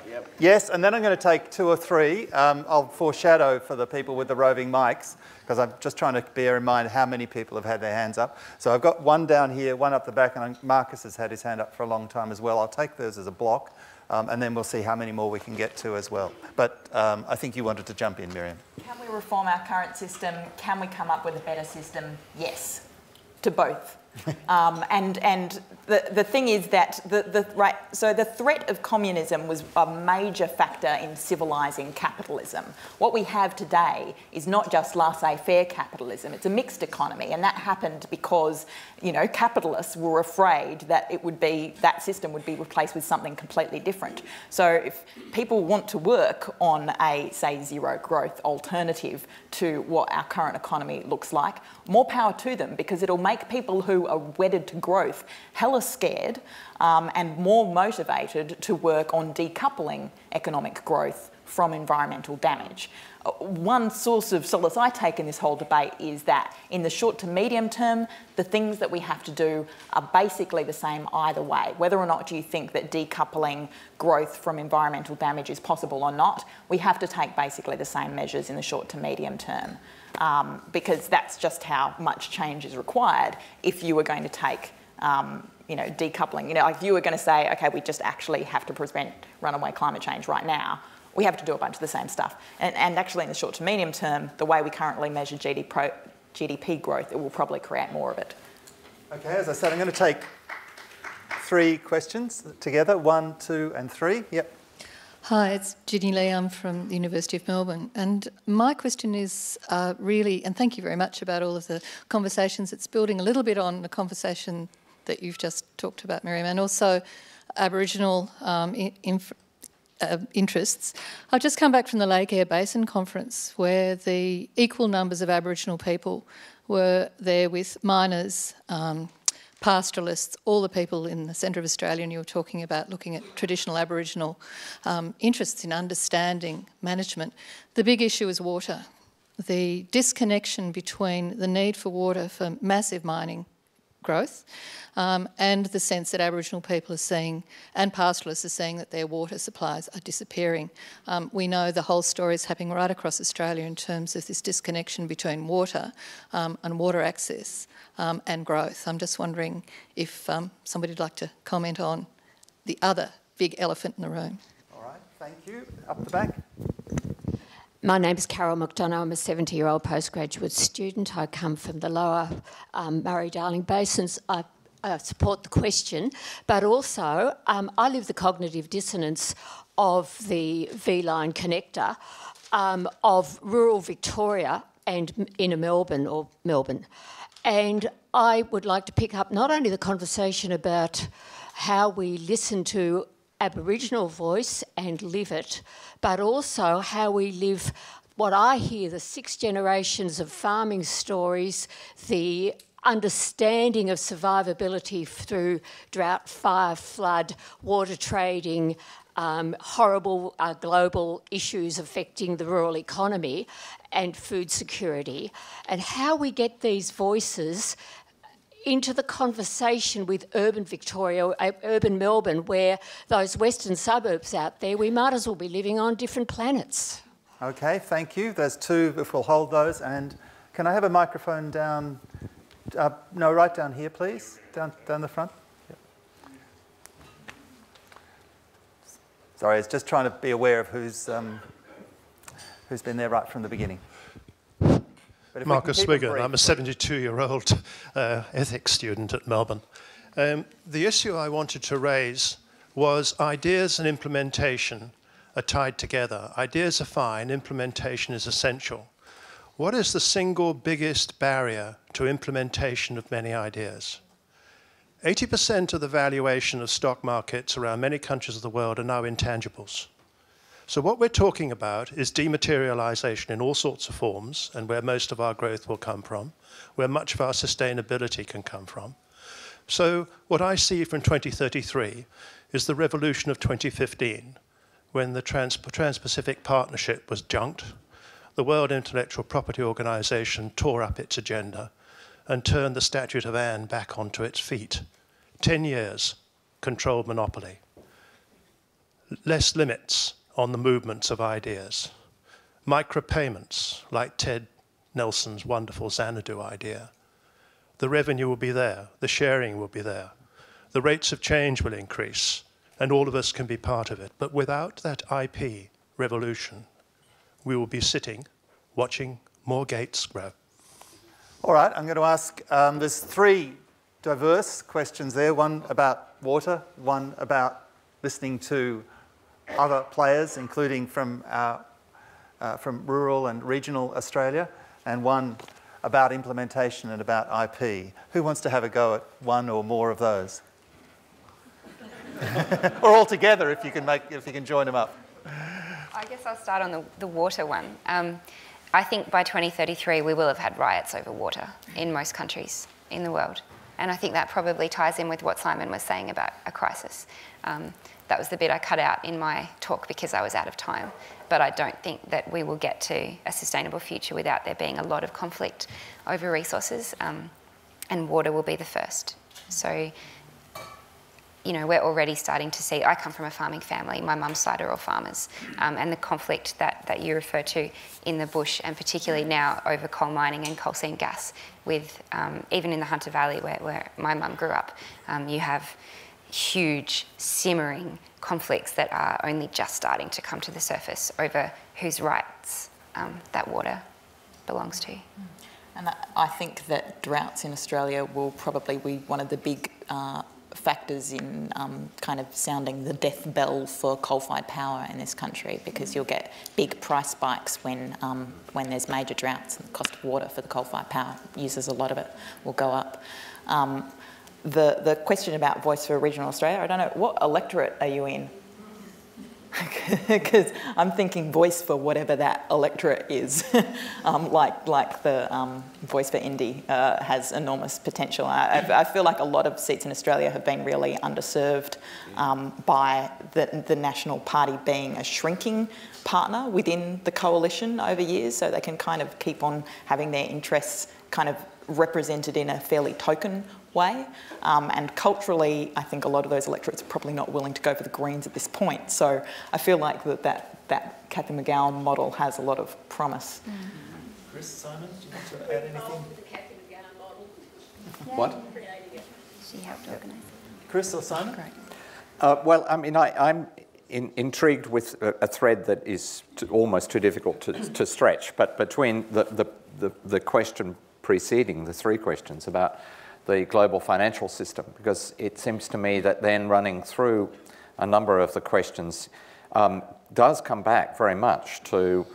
Yep. Yes, and then I'm going to take 2 or 3. I'll foreshadow for the people with the roving mics, because I'm just trying to bear in mind how many people have had their hands up. So I've got one down here, one up the back, and Marcus has had his hand up for a long time as well. I'll take those as a block, and then we'll see how many more we can get to as well. But I think you wanted to jump in, Miriam. Can we reform our current system? Can we come up with a better system? Yes, to both. And the thing is that so the threat of communism was a major factor in civilising capitalism. What we have today is not just laissez-faire capitalism, it's a mixed economy, and that happened because, you know, capitalists were afraid that that system would be replaced with something completely different. So if people want to work on a, say, zero growth alternative to what our current economy looks like, more power to them, because it'll make people who are wedded to growth hella scared and more motivated to work on decoupling economic growth from environmental damage. One source of solace I take in this whole debate is that in the short to medium term, the things that we have to do are basically the same either way. Whether or not you think that decoupling growth from environmental damage is possible or not, we have to take basically the same measures in the short to medium term. Because that's just how much change is required if you were going to take, you know, decoupling. You know, like if you were going to say, okay, we just actually have to prevent runaway climate change right now, we have to do a bunch of the same stuff. And actually in the short to medium term, the way we currently measure GDP growth, it will probably create more of it. Okay, as I said, I'm going to take 3 questions together, 1, 2 and 3. Yep. Hi, it's Ginny Lee. I'm from the University of Melbourne. And my question is really, and thank you very much about all of the conversations. It's building a little bit on the conversation that you've just talked about, Miriam, and also Aboriginal interests. I've just come back from the Lake Eyre Basin Conference, where the equal numbers of Aboriginal people were there with miners, pastoralists, all the people in the centre of Australia, and you were talking about looking at traditional Aboriginal interests in understanding management. The big issue is water. The disconnection between the need for water for massive mining growth and the sense that Aboriginal people are seeing, and pastoralists are seeing, that their water supplies are disappearing. We know the whole story is happening right across Australia in terms of this disconnection between water and water access and growth. I'm just wondering if somebody'd like to comment on the other big elephant in the room. All right, thank you. Up the back. My name is Carol McDonough. I'm a 70-year-old postgraduate student. I come from the lower Murray-Darling Basins. I support the question, but also I live the cognitive dissonance of the V-line connector of rural Victoria and inner Melbourne. And I would like to pick up not only the conversation about how we listen to Aboriginal voice and live it, but also how we live what I hear, the 6 generations of farming stories, the understanding of survivability through drought, fire, flood, water trading, horrible global issues affecting the rural economy and food security, and how we get these voices into the conversation with urban Victoria, urban Melbourne, where those western suburbs out there, we might as well be living on different planets. Okay, thank you. There's 2, if we'll hold those. And can I have a microphone down No, right down here, please. Down the front. Yep. Sorry, I was just trying to be aware of who's been there right from the beginning. Marcus Wigan. I'm a 72-year-old ethics student at Melbourne. The issue I wanted to raise was ideas and implementation are tied together. Ideas are fine, implementation is essential. What is the single biggest barrier to implementation of many ideas? 80% of the valuation of stock markets around many countries of the world are now intangibles. So what we're talking about is dematerialization in all sorts of forms, and where most of our growth will come from, where much of our sustainability can come from. So what I see from 2033 is the revolution of 2015, when the Trans-Pacific Partnership was junked, the World Intellectual Property Organization tore up its agenda and turned the Statute of Anne back onto its feet. 10 years, controlled monopoly. Less limits on the movements of ideas. Micropayments, like Ted Nelson's wonderful Xanadu idea. The revenue will be there, the sharing will be there, the rates of change will increase, and all of us can be part of it. But without that IP revolution, we will be sitting, watching more gates grow. All right, I'm going to ask, there's three diverse questions there, one about water, one about listening to other players, including from rural and regional Australia, and one about implementation and about IP. Who wants to have a go at one or more of those? Or all together, if you can join them up. I guess I'll start on the water one. I think by 2033 we will have had riots over water in most countries in the world. And I think that probably ties in with what Simon was saying about a crisis. That was the bit I cut out in my talk because I was out of time. But I don't think that we will get to a sustainable future without there being a lot of conflict over resources, and water will be the first. So, you know, we're already starting to see, I come from a farming family, my mum's side are all farmers, and the conflict that you refer to in the bush, and particularly now over coal mining and coal seam gas, with even in the Hunter Valley where my mum grew up, you have huge simmering conflicts that are only just starting to come to the surface over whose rights that water belongs to. And I think that droughts in Australia will probably be one of the big factors in kind of sounding the death bell for coal-fired power in this country, because you'll get big price spikes when there's major droughts, and the cost of water for the coal-fired power users, a lot of it, will go up. The question about Voice for Regional Australia, I don't know, what electorate are you in? Because I'm thinking voice for whatever that electorate is, like the Voice for Indie has enormous potential. I feel like a lot of seats in Australia have been really underserved by the National Party being a shrinking partner within the coalition over years, so they can kind of keep on having their interests kind of represented in a fairly token way. And culturally, I think a lot of those electorates are probably not willing to go for the Greens at this point. So I feel like that Cathy McGowan model has a lot of promise. Chris, Simon, do you want to add anything? The Cathy McGowan model. What? She helped organise it. Chris or Simon? Great. Well, I mean, I'm intrigued with a thread that is almost too difficult to stretch, but between the question preceding the three questions about the global financial system, because it seems to me that then running through a number of the questions does come back very much to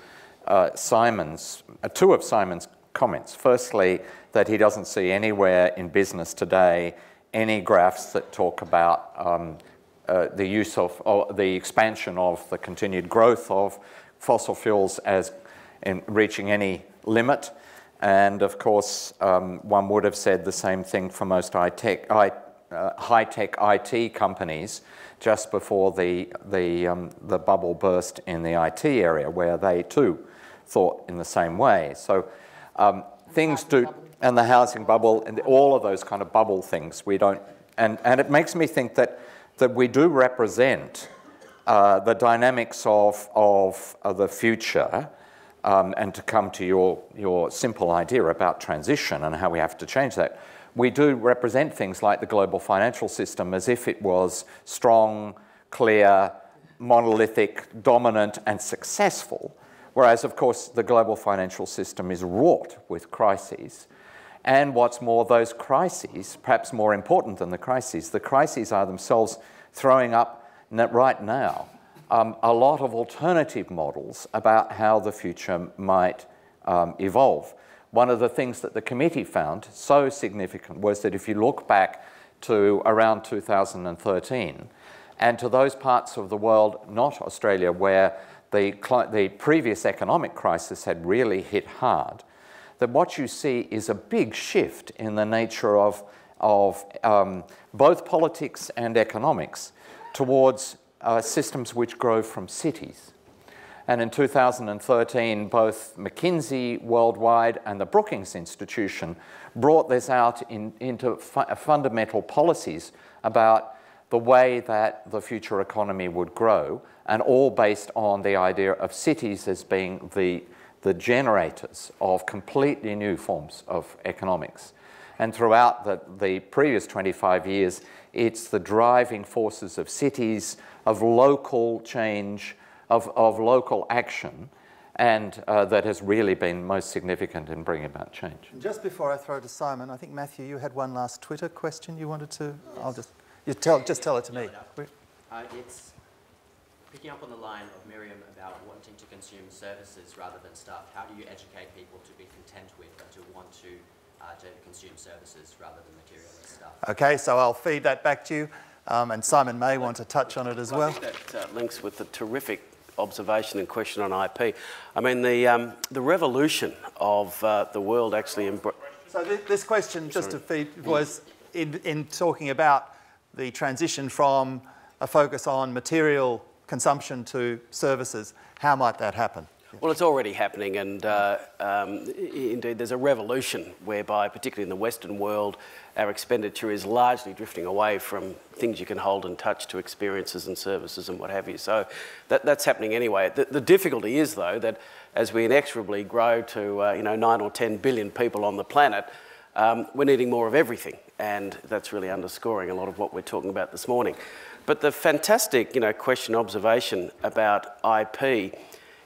two of Simon's comments. Firstly, that he doesn't see anywhere in business today any graphs that talk about the use of, or the expansion of the continued growth of fossil fuels as in reaching any limit. And of course, one would have said the same thing for most high-tech IT companies just before the bubble burst in the IT area, where they too thought in the same way. So things do, and the housing bubble, and all of those kind of bubble things, we don't, and it makes me think that we do represent the dynamics of the future and to come to your simple idea about transition and how we have to change that, we do represent things like the global financial system as if it was strong, clear, monolithic, dominant, and successful, whereas, of course, the global financial system is wrought with crises. And what's more, those crises, perhaps more important than the crises are themselves throwing up right now a lot of alternative models about how the future might evolve. One of the things that the committee found so significant was that if you look back to around 2013 and to those parts of the world, not Australia, where the previous economic crisis had really hit hard, that what you see is a big shift in the nature of both politics and economics towards systems which grow from cities. And in 2013, both McKinsey worldwide and the Brookings Institution brought this out into fundamental policies about the way that the future economy would grow, and all based on the idea of cities as being the generators of completely new forms of economics. And throughout the previous 25 years, it's the driving forces of cities, of local change, of local action, and that has really been most significant in bringing about change. Just before I throw to Simon, I think, Matthew, you had one last Twitter question you wanted to... Yes. Just tell it to me. It's picking up on the line of Miriam about wanting to consume services rather than stuff. How do you educate people to be content with and to want to consume services rather than materialist stuff? Okay, so I'll feed that back to you, and Simon may want to touch on it as well. I think that links with the terrific observation and question on IP. I mean, the revolution of the world actually... So this question, just to feed, was in talking about the transition from a focus on material consumption to services. How might that happen? Well, it's already happening, and indeed there's a revolution whereby, particularly in the Western world, our expenditure is largely drifting away from things you can hold and touch to experiences and services and what have you. So that's happening anyway. The difficulty is, though, that as we inexorably grow to 9 or 10 billion people on the planet, we're needing more of everything, and that's really underscoring a lot of what we're talking about this morning. But the fantastic, question observation about IP,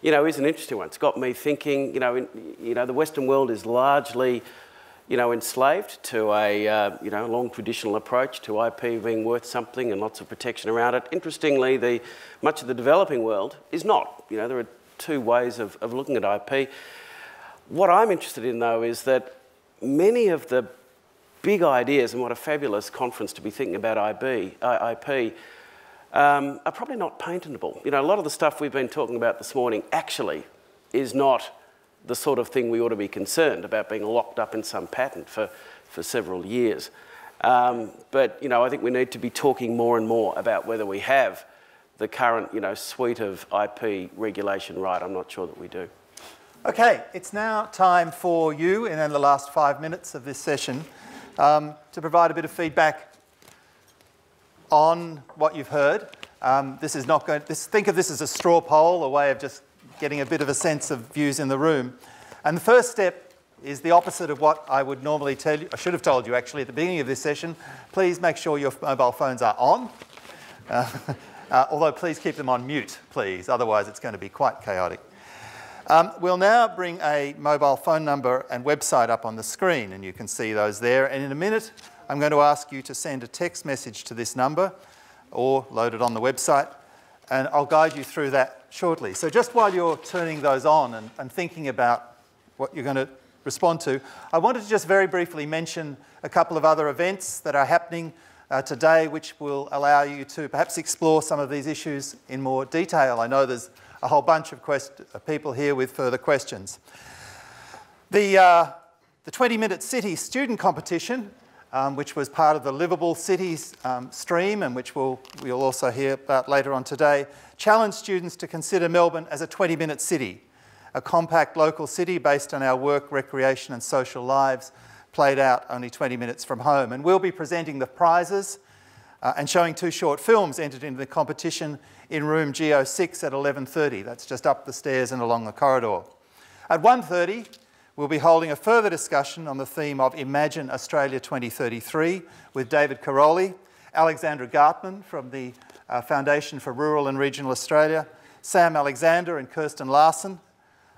is an interesting one. It's got me thinking, the Western world is largely, enslaved to a, long traditional approach to IP being worth something and lots of protection around it. Interestingly, much of the developing world is not. There are two ways of looking at IP. What I'm interested in, though, is that many of the big ideas, and what a fabulous conference to be thinking about IP, are probably not patentable. A lot of the stuff we've been talking about this morning actually is not the sort of thing we ought to be concerned about being locked up in some patent for several years. But I think we need to be talking more and more about whether we have the current, suite of IP regulation right. I'm not sure that we do. Okay, it's now time for you, in the last 5 minutes of this session, to provide a bit of feedback on what you've heard. Think of this as a straw poll, a way of just getting a bit of a sense of views in the room. And the first step is the opposite of what I would normally tell you. I should have told you, actually, at the beginning of this session. Please make sure your mobile phones are on. Although please keep them on mute, please. Otherwise, it's going to be quite chaotic. We'll now bring a mobile phone number and website up on the screen, and you can see those there. And in a minute, I'm going to ask you to send a text message to this number or load it on the website, and I'll guide you through that shortly. So just while you're turning those on and thinking about what you're going to respond to, I wanted to just very briefly mention a couple of other events that are happening today, which will allow you to perhaps explore some of these issues in more detail. I know there's a whole bunch of people here with further questions. The 20-minute city student competition, which was part of the Livable Cities stream, and which we'll also hear about later on today, challenged students to consider Melbourne as a 20-minute city, a compact local city based on our work, recreation and social lives, played out only 20 minutes from home. And we'll be presenting the prizes and showing 2 short films entered into the competition in room G06 at 11:30. That's just up the stairs and along the corridor. At 1:30, we'll be holding a further discussion on the theme of Imagine Australia 2033 with David Caroli, Alexandra Gartman from the Foundation for Rural and Regional Australia, Sam Alexander and Kirsten Larson.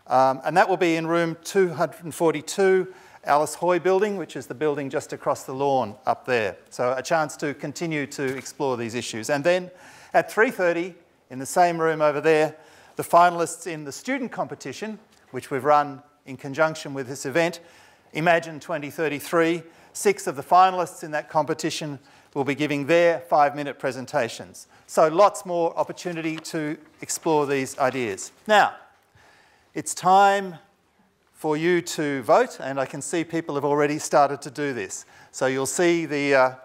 And that will be in room 242, Alice Hoy building, which is the building just across the lawn up there. So a chance to continue to explore these issues. And then at 3:30, in the same room over there, the finalists in the student competition, which we've run in conjunction with this event, Imagine 2033, 6 of the finalists in that competition will be giving their 5-minute presentations. So lots more opportunity to explore these ideas. Now, it's time for you to vote, and I can see people have already started to do this. So you'll see the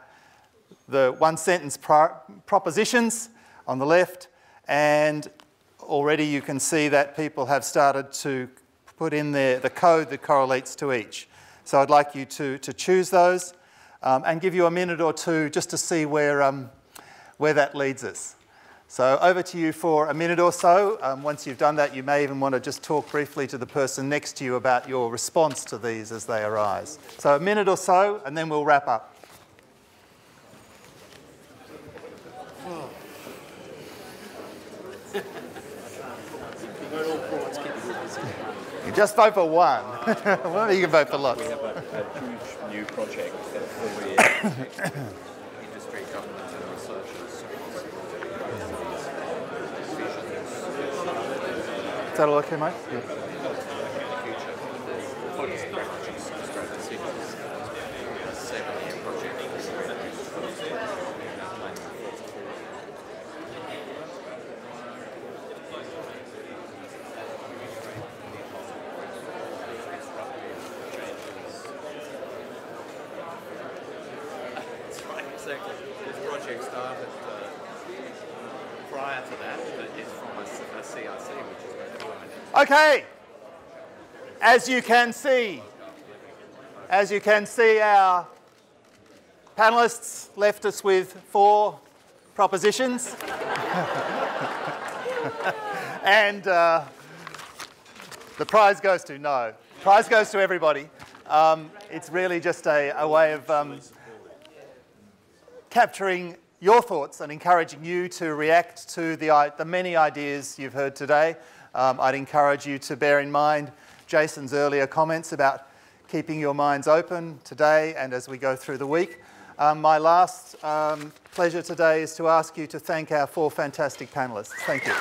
one-sentence propositions on the left, and already you can see that people have started to put in the code that correlates to each. So I'd like you to choose those and give you a minute or two just to see where that leads us. So over to you for a minute or so. Once you've done that, you may even want to just talk briefly to the person next to you about your response to these as they arise. So a minute or so, and then we'll wrap up. You just vote for one. Well, you can vote for lots. We have a huge new project that we industry, government and researchers Is that all okay, mate? Yeah. Exactly. This project started prior to that, but it's from a CIC, which is Melbourne. Okay. As you can see, our panellists left us with 4 propositions. And the prize goes to no. Prize goes to everybody. It's really just a way of capturing your thoughts and encouraging you to react to the many ideas you've heard today. I'd encourage you to bear in mind Jason's earlier comments about keeping your minds open today and as we go through the week. My last pleasure today is to ask you to thank our 4 fantastic panellists. Thank you.